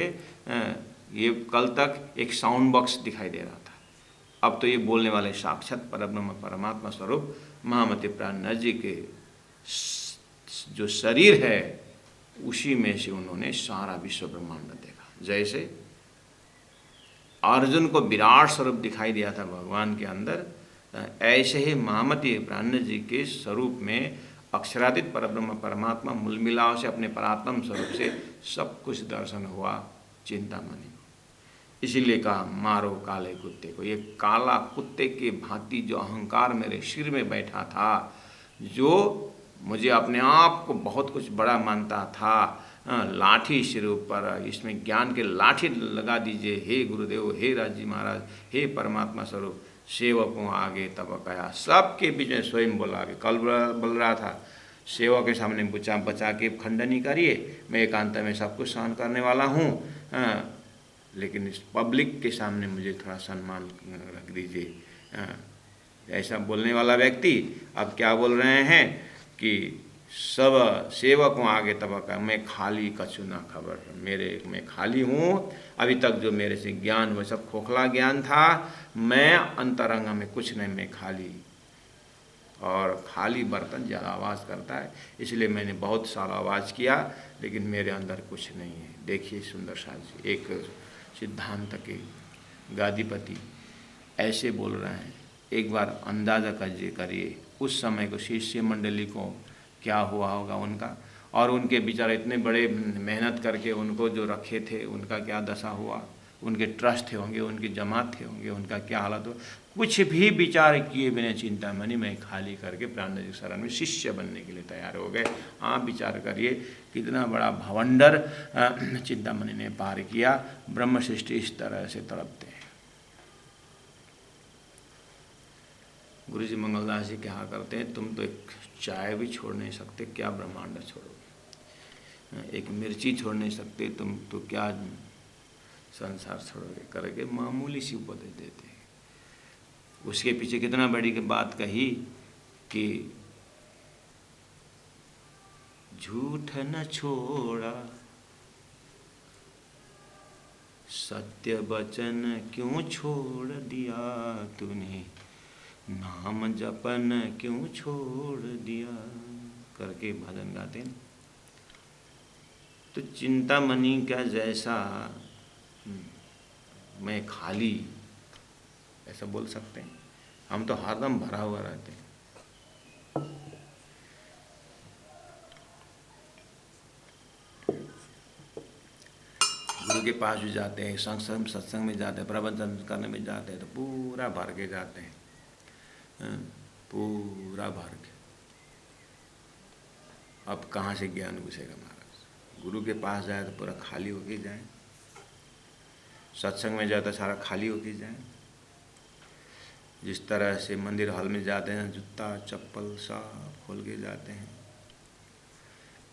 ये कल तक एक साउंड बॉक्स दिखाई दे रहा था, अब तो ये बोलने वाले साक्षात परब्रह्म परमात्मा स्वरूप महामती प्राणनाथ जी के जो शरीर है, उसी में से उन्होंने सारा विश्व ब्रह्मांड देखा। जैसे अर्जुन को विराट स्वरूप दिखाई दिया था भगवान के अंदर, ऐसे ही महामती प्राणनाथ जी के स्वरूप में अक्षरातीत परब्रह्म परमात्मा मूल मिलाव से अपने परात्म स्वरूप से सब कुछ दर्शन हुआ चिंतामणि को। इसीलिए कहा मारो काले कुत्ते को। ये काला कुत्ते के भांति जो अहंकार मेरे सिर में बैठा था, जो मुझे अपने आप को बहुत कुछ बड़ा मानता था, लाठी सिर ऊपर, इसमें ज्ञान के लाठी लगा दीजिए, हे गुरुदेव, हे राजी महाराज, हे परमात्मा स्वरूप, सेवकों आगे तब कहा। सबके बीच में स्वयं बोला। कल बोल रहा था सेवक के सामने बचा के खंडनी करिए, मैं एकांत में सब कुछ सहन करने वाला हूँ, लेकिन इस पब्लिक के सामने मुझे थोड़ा सम्मान रख दीजिए। ऐसा बोलने वाला व्यक्ति अब क्या बोल रहे हैं कि सब सेवकों आगे तबका, मैं खाली कछु ना खबर, मैं खाली हूँ। अभी तक जो मेरे से ज्ञान वो सब खोखला ज्ञान था, मैं अंतरंग में कुछ नहीं, मैं खाली। और खाली बर्तन ज़्यादा आवाज़ करता है, इसलिए मैंने बहुत सारा आवाज़ किया, लेकिन मेरे अंदर कुछ नहीं है। देखिए सुंदर साज, एक सिद्धांत के गादीपति ऐसे बोल रहे हैं। एक बार अंदाज़ा करिए उस समय को शिष्य मंडली को क्या हुआ होगा उनका, और उनके बेचारे इतने बड़े मेहनत करके उनको जो रखे थे, उनका क्या दशा हुआ। उनके ट्रस्ट थे होंगे, उनकी जमात थे होंगे, उनका क्या हालत हो। कुछ भी विचार किए बिना चिंतामणि में खाली करके प्राणनाथ जी शरण में शिष्य बनने के लिए तैयार हो गए। आप विचार करिए कितना बड़ा भवंडर चिंतामणि ने पार किया। ब्रह्म सृष्टि इस तरह से तड़पते हैं। गुरु जी मंगलदास जी क्या करते हैं, तुम तो एक चाय भी छोड़ नहीं सकते, क्या ब्रह्मांड छोड़ोगे। एक मिर्ची छोड़ नहीं सकते, तुम तो क्या संसार छोड़ोगे करके मामूली सी उपदेश देते हैं। उसके पीछे कितना बड़ी की बात कही कि झूठ न छोड़ा, सत्य वचन क्यों छोड़ दिया तूने, नाम जपन क्यों छोड़ दिया करके भजन गाते हैं। तो चिंतामणि का जैसा मैं खाली, ऐसा बोल सकते हैं। हम तो हरदम भरा हुआ रहते हैं। गुरु के पास भी जाते हैं, सत्संग में जाते हैं, प्रवचन करने में जाते हैं, तो पूरा भर के जाते हैं, पूरा भर के। अब कहाँ से ज्ञान घुसेगा महाराज। गुरु के पास जाए तो पूरा खाली होके जाए, सत्संग में जाए तो सारा खाली होके जाए। जिस तरह से मंदिर हॉल में जाते हैं, जूता चप्पल सब खोल के जाते हैं,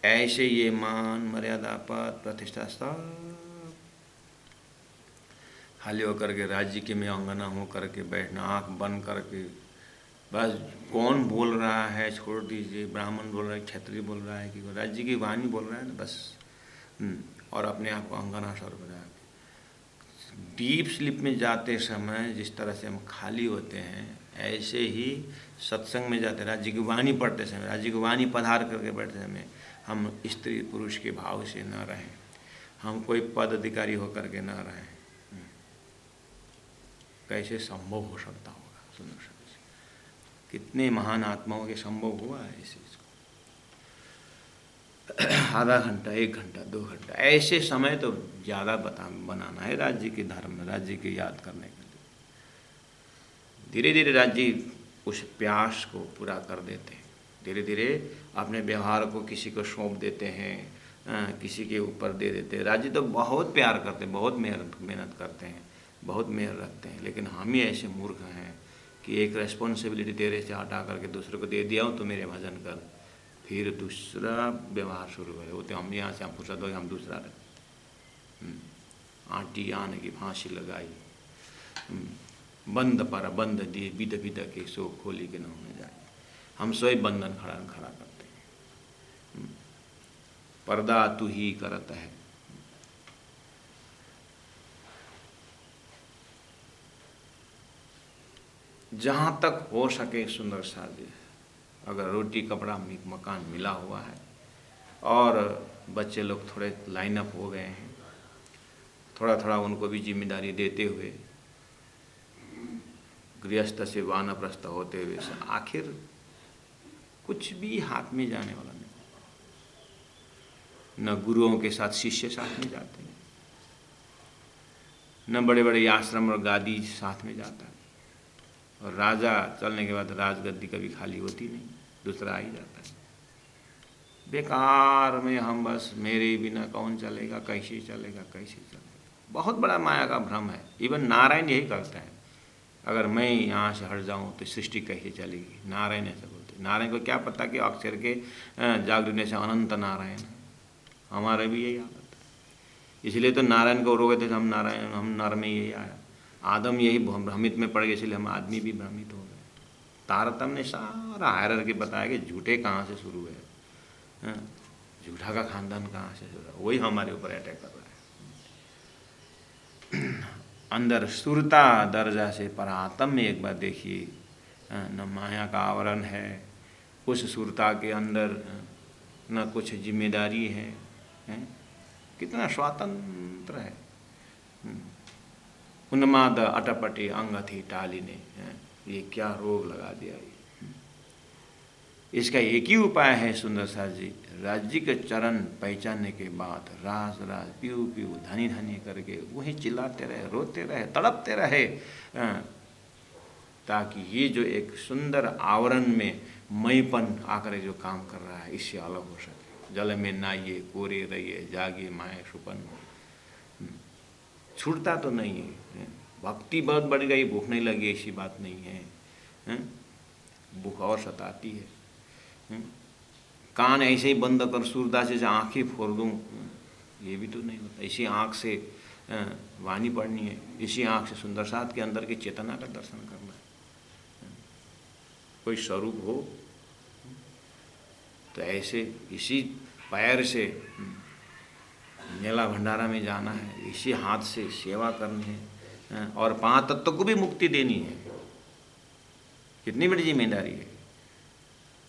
ऐसे ये मान मर्यादा पद प्रतिष्ठा सब खाली होकर के राज्य के में अंगना हो करके बैठना, आँख बंद करके, बस कौन बोल रहा है छोड़ दीजिए, ब्राह्मण बोल रहा है, क्षत्रिय बोल रहा है, कि राज्य की वाणी बोल रहा है ना, बस। और अपने आप को अंगना सर बना के डीप स्लीप में जाते समय जिस तरह से हम खाली होते हैं, ऐसे ही सत्संग में जाते, राज्य की वाणी पढ़ते समय, राज्य की वाणी पधार करके बैठते समय हम स्त्री पुरुष के भाव से न रहें, हम कोई पद अधिकारी होकर के न रहें। कैसे संभव हो सकता होगा। सुंदर सा कितने महान आत्माओं के संभव हुआ है इस चीज़ को। आधा घंटा, 1 घंटा, 2 घंटा, ऐसे समय तो ज़्यादा बनाना है राज्य के धर्म, राज्य के याद करने के लिए। धीरे धीरे राज्य उस प्यास को पूरा कर देते हैं। धीरे धीरे अपने व्यवहार को किसी को सौंप देते हैं, किसी के ऊपर दे देते। राज्य तो बहुत प्यार करते हैं, बहुत मेहनत करते हैं, बहुत मेहर रखते हैं, लेकिन हम ही ऐसे मूर्ख हैं कि एक रेस्पॉन्सिबिलिटी तेरे से हटा करके दूसरे को दे दिया हूँ तो मेरे भजन कर, फिर दूसरा व्यवहार शुरू करे। वो तो हम यहाँ से हम फुर्सत हो हम दूसरा रहे। आटी आने की फांसी लगाई, बंद पर बंद दिए बिद बिद के सो खोली के न होने जाए। हम स्वयं बंधन खड़ा करते हैं। पर्दा तू ही करत है। जहाँ तक हो सके सुंदर शादी, अगर रोटी कपड़ा मकान मिला हुआ है और बच्चे लोग थोड़े लाइन अप हो गए हैं, थोड़ा थोड़ा उनको भी जिम्मेदारी देते हुए गृहस्थ से वानप्रस्थ होते हुए आखिर कुछ भी हाथ में जाने वाला नहीं। न गुरुओं के साथ शिष्य साथ में जाते हैं, न बड़े बड़े आश्रम और गादी साथ में जाता है, और राजा चलने के बाद राजगद्दी कभी खाली होती नहीं, दूसरा आ ही जाता है। बेकार में हम बस मेरे बिना कौन चलेगा, कैसे चलेगा, कैसे चलेगा। बहुत बड़ा माया का भ्रम है। इवन नारायण यही करते हैं, अगर मैं यहाँ से हट जाऊँ तो सृष्टि कैसे चलेगी। नारायण ऐसा बोलते। नारायण को क्या पता कि अक्षर के जागृत से अनंत नारायण है। हमारे भी यही हालत है। इसलिए तो नारायण को रोके थे, हम नारायण, हम नर में यही आया। आदम यही भ्रमित में पड़ गए, इसलिए हम आदमी भी भ्रमित हो गए। तारतम्य ने सारा हायरार्की बताया कि झूठे कहाँ से शुरू है, झूठा का खानदान कहाँ से शुरू है, वही हमारे ऊपर अटैक कर रहा है। अंदर सुरता दर्जा से परातम में एक बार देखिए, न माया का आवरण है, उस सुरता के अंदर न कुछ जिम्मेदारी है, कितना स्वतंत्र है। उन्माद अटपटे अंग थी टालिने, ये क्या रोग लगा दिया। इसका एक ही उपाय है सुंदर साथ जी, राज्य के चरण पहचानने के बाद राज राज पीऊ पीऊ धनी धनी करके वही चिल्लाते रहे, रोते रहे, तड़पते रहे, ताकि ये जो एक सुंदर आवरण में मईपन आकर जो काम कर रहा है इससे अलग हो सके। जल में नहाइए, कोरे रहिए, जागिए माए सुपन। छूटता तो नहीं है। भक्ति बहुत बढ़ गई, भूख नहीं लगी ऐसी बात नहीं है, भूख और सताती है। कान ऐसे ही बंद कर सूरदास से आँखें फोड़ दूँ, ये भी तो नहीं होता। इसी आँख से वाणी पढ़नी है, इसी आँख से सुंदर साथ के अंदर की चेतना का दर्शन करना है। कोई स्वरूप हो तो ऐसे इसी पैर से मेला भंडारा में जाना है, इसी हाथ से सेवा करनी है, और 5 तत्व को भी मुक्ति देनी है। कितनी बड़ी जिम्मेदारी है।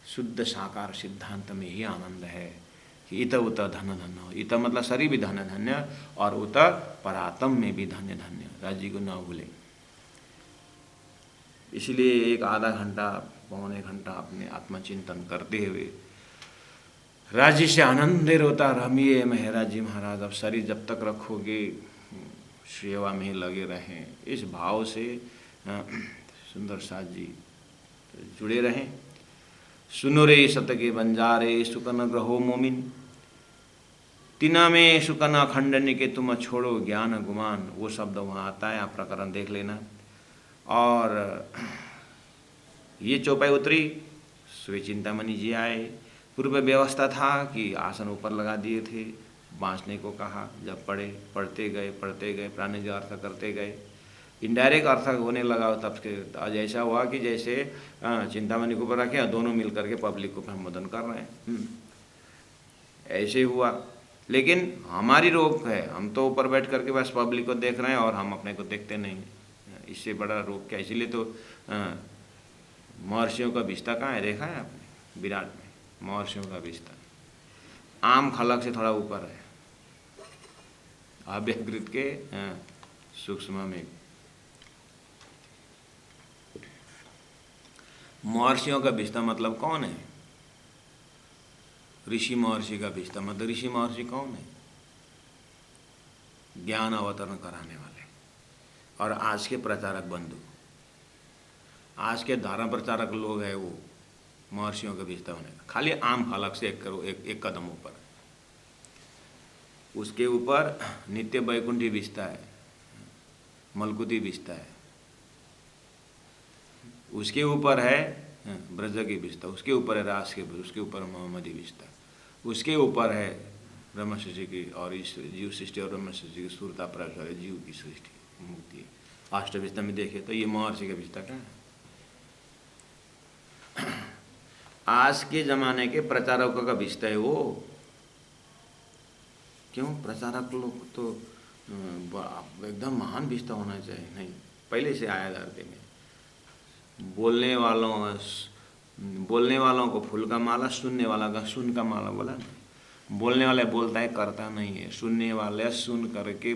शुद्ध साकार सिद्धांत में ही आनंद है कि इत उत धन धन्य। इत मतलब शरीर भी धन्य धन्य, और उत परातम में भी धन्य धन्य। राज्य को न भूलें। इसलिए एक आधा घंटा पौने घंटा अपने आत्मचिंतन करते हुए राज्य से आनंदित होता रमिए महाराज जी महाराज। अब शरीर जब तक रखोगे सेवा में ही लगे रहें, इस भाव से सुंदर साथ जी जुड़े रहें। सुनो रे सत के बंजारे सुकन ग्रहो मोमिन, तिना में सुकन अखंडनी के तुम छोड़ो ज्ञान गुमान। वो शब्द वहाँ आता है, आप प्रकरण देख लेना। और ये चौपाई उतरी, श्री चिंतामणि जी आए। पूर्व व्यवस्था था कि आसन ऊपर लगा दिए थे, बाँचने को कहा। जब पढ़ते गए प्राणी अर्थ करते गए, इनडायरेक्ट अर्थ होने लगा। तब के आज ऐसा हुआ कि जैसे चिंतामणि के ऊपर रखे, दोनों मिल करके पब्लिक को संबोधन कर रहे हैं। ऐसे हुआ, लेकिन हमारी रोक है, हम तो ऊपर बैठ करके बस पब्लिक को देख रहे हैं और हम अपने को देखते नहीं। इससे बड़ा रोग क्या। इसीलिए तो महर्षियों का बिस्ता कहाँ है, देखा है आपने विराट में? महर्षियों का बिस्ता आम खलक से थोड़ा ऊपर है, अव्यकृत के सूक्ष्म में। महर्षियों का बिस्ता मतलब कौन है? ऋषि महर्षि का बिस्ता मतलब ऋषि महर्षि कौन है? ज्ञान अवतरण कराने वाले। और आज के प्रचारक बंधु, आज के धर्म प्रचारक लोग हैं, वो महर्षियों का बिस्ता होने का खाली आम हलक से एक कदम ऊपर। उसके ऊपर नित्य वैकुंठी बिछता है, मलकुती बिछता है, उसके ऊपर है ब्रज की बिछता, उसके ऊपर है रास के, उसके ऊपर मोहम्मदी बिछता, उसके ऊपर है ब्रह्म सृष्टि की और जीव सृष्टि और ब्रह्म सृष्टि की सुरता प्रवेश जीव की सृष्टि मुक्ति। अष्टविस्ता में देखे तो ये महर्षि का बिछता क्या है। आज के जमाने के प्रचारकों का बिछता है वो। क्यों? प्रचारक लोग तो एकदम महान बिछता होना चाहिए, नहीं, पहले से आया धरती में। बोलने वालों को फूल का माला, सुनने वाला का सुन का माला बोला ना। बोलने वाला बोलता है, करता नहीं है। सुनने वाले सुन करके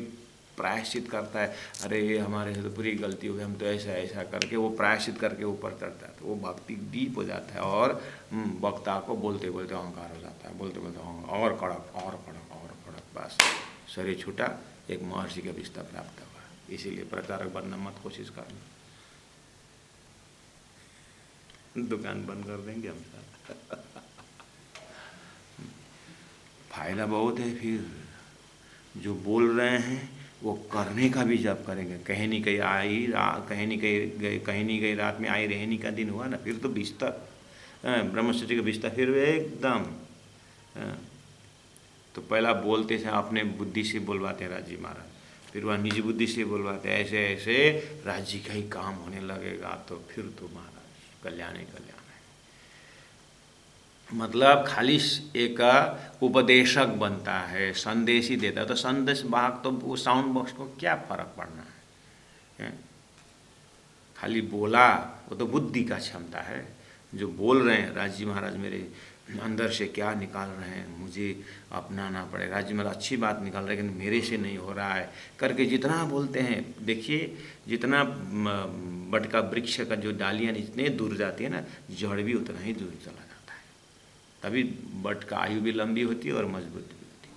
प्रायश्चित करता है, अरे ये हमारे से तो पूरी गलती हो गई, हम तो ऐसा ऐसा करके वो प्रायश्चित करके ऊपर चढ़ता है, तो वो भक्ति डीप हो जाता है और वक्ता को बोलते बोलते अहंकार हो जाता है, बोलते बोलते और कड़क और कड़क और कड़क, बस शरीर छूटा, एक महर्षि का विस्तार प्राप्त हुआ। इसीलिए प्रचारक बनना मत कोशिश करना, दुकान बंद कर देंगे हम साथ। फायदा बहुत है। फिर जो बोल रहे हैं वो करने का भी जब करेंगे। कहीं नहीं कहीं आई कहीं नहीं गई रात में आई रहनी का दिन हुआ ना, फिर तो बिस्तर ब्रह्म सृष्टि का बिस्तर फिर एकदम। तो पहला बोलते थे अपने बुद्धि से बोलवाते हैं राजी महाराज, फिर वह निजी बुद्धि से बोलवाते, ऐसे ऐसे राज्य का ही काम होने लगेगा, तो फिर तो महाराज कल्याण ही कल्याण है। मतलब खाली एक उपदेशक बनता है, संदेश ही देता है, तो संदेश वाहक तो वो साउंड बॉक्स को क्या फर्क पड़ना है? खाली बोला, वो तो बुद्धि का क्षमता है। जो बोल रहे हैं राजी महाराज मेरे अंदर से क्या निकाल रहे हैं, मुझे अपनाना पड़ेगा। राजी महाराज अच्छी बात निकाल रहे हैं लेकिन मेरे से नहीं हो रहा है करके जितना बोलते हैं, देखिए जितना बट का वृक्ष का जो डालियाँ जितने दूर जाती है ना, जड़ भी उतना ही दूर चला जाता है, तभी बट का आयु भी लंबी होती है और मजबूत भी होती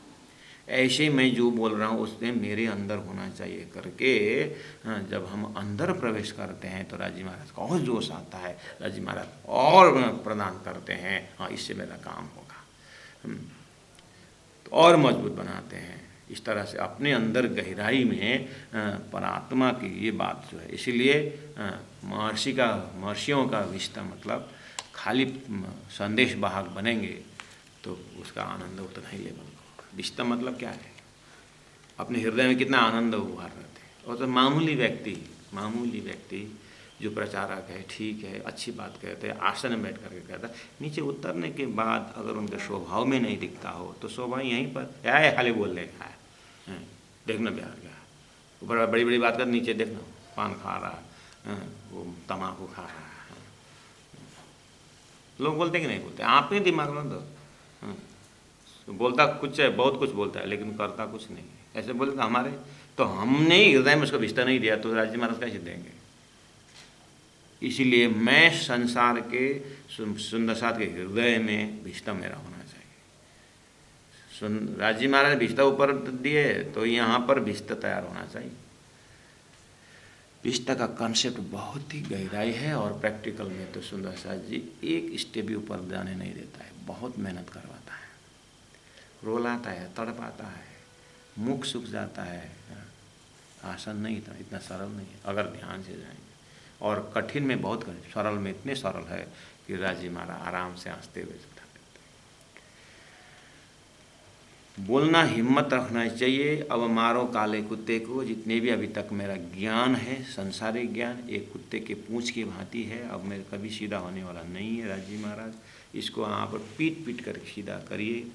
है। ऐसे ही मैं जो बोल रहा हूँ उसने मेरे अंदर होना चाहिए करके जब हम अंदर प्रवेश करते हैं तो राजी महाराज का और जोश आता है, राजी महाराज और प्रदान करते हैं, हाँ इससे मेरा काम होगा, तो और मजबूत बनाते हैं। इस तरह से अपने अंदर गहराई में परमात्मा की ये बात जो है, इसीलिए महर्षियों का विस्ता मतलब खाली संदेश वाहक बनेंगे तो उसका आनंद उतना ही लेवल। विस्ता मतलब क्या है? अपने हृदय में कितना आनंद उभार रहते हैं। और तो मामूली व्यक्ति जो प्रचारक है, ठीक है, अच्छी बात कहते हैं, आसन में बैठ करके कहता है, नीचे उतरने के बाद अगर उनके स्वभाव में नहीं दिखता हो तो स्वभाव यहीं पर है, खाली बोलने का है। देखना बिहार गया, ऊपर बड़ी बड़ी बात कर, नीचे देखना पान खा रहा है, वो तम्बाकू खा रहा है। लोग बोलते कि नहीं बोलते? आप ही दिमाग में तो बोलता कुछ है, बहुत कुछ बोलता है लेकिन करता कुछ नहीं। ऐसे बोलते हमारे, तो हमने ही हृदय में उसको विस्तार नहीं दिया तो राजी महाराज कैसे देंगे? इसीलिए मैं संसार के सुंदरसाद के हृदय में विस्ता मेरा होना चाहिए। राजी महाराज विस्ता ऊपर दिए तो यहाँ पर विस्ता तैयार होना चाहिए। विस्ता का कॉन्सेप्ट बहुत ही गहराई है और प्रैक्टिकल में तो सुंदरसाद जी एक स्टेप भी ऊपर जाने नहीं देता है, बहुत मेहनत करवाता है, रोलाता है, तड़पाता है, मुख सूख जाता है। आसान नहीं था, इतना सरल नहीं है अगर ध्यान से जाएंगे, और कठिन में बहुत कठिन, सरल में इतने सरल है कि राजी महाराज आराम से हंसते हुए उठा देते हैं। बोलना हिम्मत रखना चाहिए। अब मारो काले कुत्ते को, जितने भी अभी तक मेरा ज्ञान है, संसारिक ज्ञान एक कुत्ते के पूंछ की भांति है, अब मेरे कभी सीधा होने वाला नहीं है। राजी महाराज इसको यहाँ पर पीट पीट कर सीधा करिए।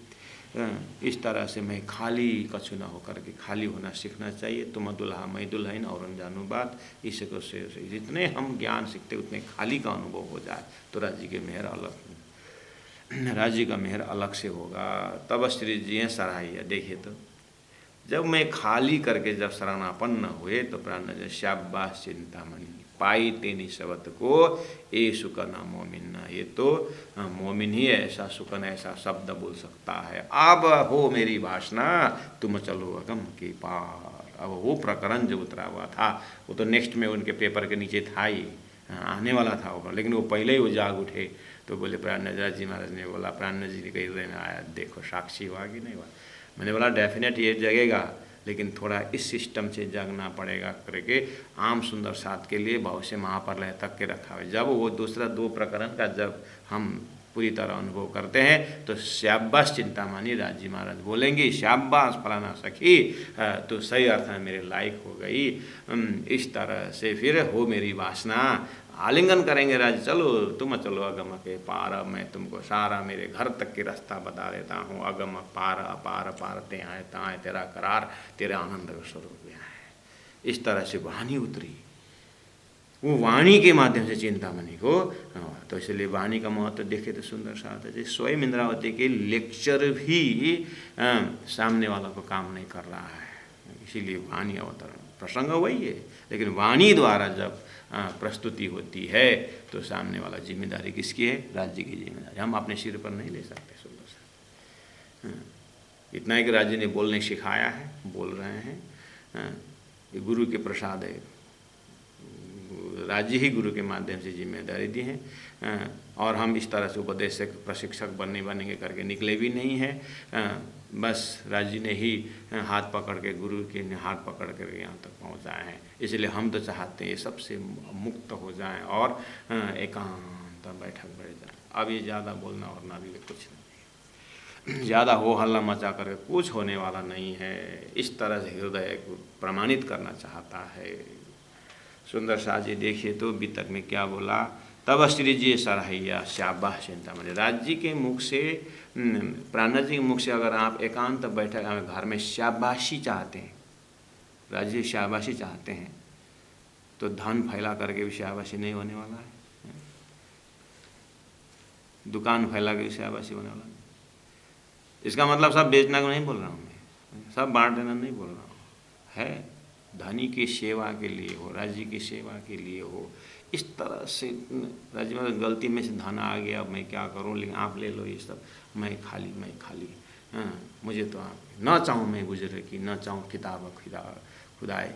इस तरह से मैं खाली कछु न होकर के खाली होना सीखना चाहिए। तुम दुल्हा मैं दुल्हन और जानू बात, इसको से जितने हम ज्ञान सीखते उतने खाली का अनुभव हो जाए तो राज्य के मेहर अलग, राज्य का मेहर अलग से होगा। तब श्री जी हैं सराहिया। देखिए तो जब मैं खाली करके जब शरणापन्न हुए तो प्राण शाबाश चिंतामणि पाई तेनी शब्द को ए सुकन मोमिन। ये तो मोमिन ही ऐसा सुकन ऐसा शब्द बोल सकता है। अब हो मेरी भाषणा तुम चलो अगम के पार। अब वो प्रकरण जो उतरा हुआ था वो तो नेक्स्ट में उनके पेपर के नीचे था ही, आने वाला था वो, लेकिन वो पहले ही वो जाग उठे तो बोले प्राणनाथ जी महाराज ने बोला, प्राणनाथ जी के हृदय में आया, देखो साक्षी हुआ कि नहीं हुआ। मैंने बोला डेफिनेट ये जगेगा, लेकिन थोड़ा इस सिस्टम से जगना पड़ेगा करके आम सुंदर साथ के लिए भविष्य महाप्रलय तक के रखा है। जब वो दूसरा 2 प्रकरण का जब हम पूरी तरह अनुभव करते हैं तो शाबाश चिंतामणि राज जी महाराज बोलेंगे, शाबाश फलाना सखी तो सही अर्थ में मेरे लायक हो गई। इस तरह से फिर हो मेरी वासना, आलिंगन करेंगे राज, चलो तुम चलो अगम के पार, मैं तुमको सारा मेरे घर तक के रास्ता बता देता हूँ। अगम पार अपार पार ते आए ताए तेरा करार, तेरे आनंद का स्वरूप यहाँ है। इस तरह से वाणी उतरी, वो वाणी के माध्यम से चिंतामणि को, तो इसलिए वाणी का महत्व देखे तो सुंदर सा आता है। स्वयं इंद्रावती के लेक्चर भी सामने वाला को काम नहीं कर रहा है, इसीलिए वाणी अवतरण प्रसंग वही है, लेकिन वाणी द्वारा जब प्रस्तुति होती है तो सामने वाला जिम्मेदारी किसकी है? राज्य की जिम्मेदारी, हम अपने सिर पर नहीं ले सकते। सुंदर सा इतना ही कि राज्य ने बोलने सिखाया है, बोल रहे हैं, ये गुरु के प्रसाद है, राज्य ही गुरु के माध्यम से जिम्मेदारी दी है। और हम इस तरह से उपदेशक प्रशिक्षक बनेंगे करके निकले भी नहीं हैं, बस राज्य ने ही हाथ पकड़ के, गुरु के ने हाथ पकड़ कर यहाँ तक पहुँचाए हैं। इसलिए हम तो चाहते हैं ये सबसे मुक्त हो जाएं और एकांत बैठक बैठ जाए। अब ये ज़्यादा बोलना और ना भी कुछ नहीं, ज़्यादा हो हल्ला मचा कर कुछ होने वाला नहीं है। इस तरह से हृदय को प्रमाणित करना चाहता है। सुंदर शाह जी देखिए तो वितक में क्या बोला, तब श्री जी सराहिया शाबाश चिंतामणि। राज्य के मुख से, प्राणनाथ जी के मुख से अगर आप एकांत बैठक घर में शाबाशी चाहते हैं, राज्य शाबाशी चाहते हैं, तो धन फैला करके भी शाबाशी नहीं होने वाला है, दुकान फैला के भी शाबाशी होने वाला नहीं। इसका मतलब सब बेचना को नहीं बोल रहा हूँ मैं, सब बांट देना नहीं बोल रहा हूँ, है धनी की सेवा के लिए हो, राज्य की सेवा के लिए हो। इस तरह से राज्य में गलती में से धन आ गया, अब मैं क्या करूं, लेकिन आप ले लो ये सब, मैं खाली मुझे तो आप न चाहूँ मैं गुजरे की, न चाहूँ किताब खुदाए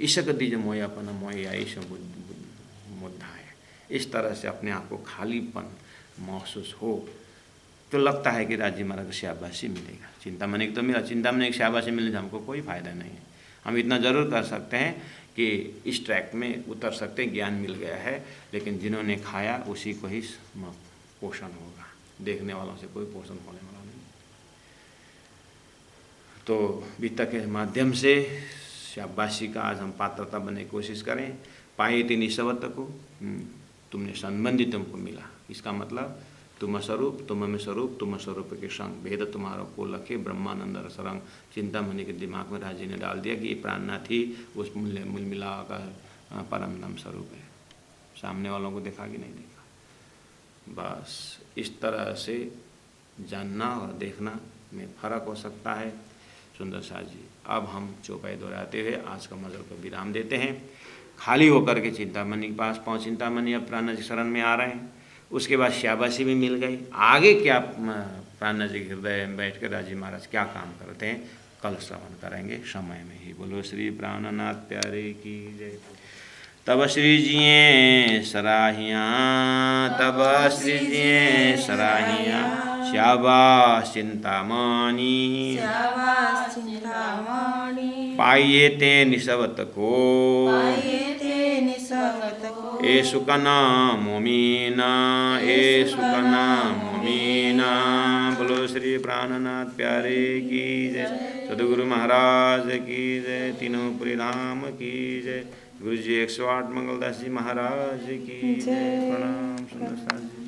ईशक दीजिए मोया अपना मोया ईश मुद्दा है। इस तरह से अपने आप को खालीपन महसूस हो तो लगता है कि राज्य महाराज को शाबाशी मिलेगा। चिंतामणि को तो मिला, चिंतामणि की शाबाशी मिलने से हमको कोई फायदा नहीं है। हम इतना ज़रूर कर सकते हैं कि इस ट्रैक में उतर सकते हैं, ज्ञान मिल गया है, लेकिन जिन्होंने खाया उसी को ही पोषण होगा, देखने वालों से कोई पोषण होने वाला नहीं। तो वित्त के माध्यम से शाबाशी का आज हम पात्रता बनने की कोशिश करें। पाए तीन निस्वत को तुमने संबंधी तुमको मिला, इसका मतलब तुम स्वरूप, तुम में स्वरूप, तुम स्वरूप के संग भेद तुम्हारा को लखे ब्रह्मानंद रसरंग। चिंतामणि के दिमाग में राजी ने डाल दिया कि ये प्राणनाथ ही उस मूल मिला का परम नाम स्वरूप है। सामने वालों को देखा कि नहीं देखा, बस इस तरह से जानना और देखना में फर्क हो सकता है। सुंदर शाह जी, अब हम चौपाई दोहराते हुए आज का मजल को विराम देते हैं। खाली होकर के चिंतामणि के पास पहुँच, चिंतामणि अब प्राणनाथ जी शरण में आ रहे हैं। उसके बाद शाबाशी भी मिल गई। आगे क्या प्राणनाथ जी के हृदय में बैठ कर राजी महाराज क्या काम करते हैं कल श्रवण करेंगे समय में ही। बोलो श्री प्राणनाथ प्यारे की जय। तब श्री जिये सराहिया, तब श्री जिये सराहिया, शाबाश चिंतामणि, पाइये ते निसवत को, ए सुकना मोमीना, ए सुकना मोमीना। बोलो श्री प्राणनाथ प्यारे की जय। सदगुरु महाराज की जय। तीनों पुरी धाम की जय। गुरु जी 108 मंगलदास जी महाराज की जय। प्रणाम सुंदर जी।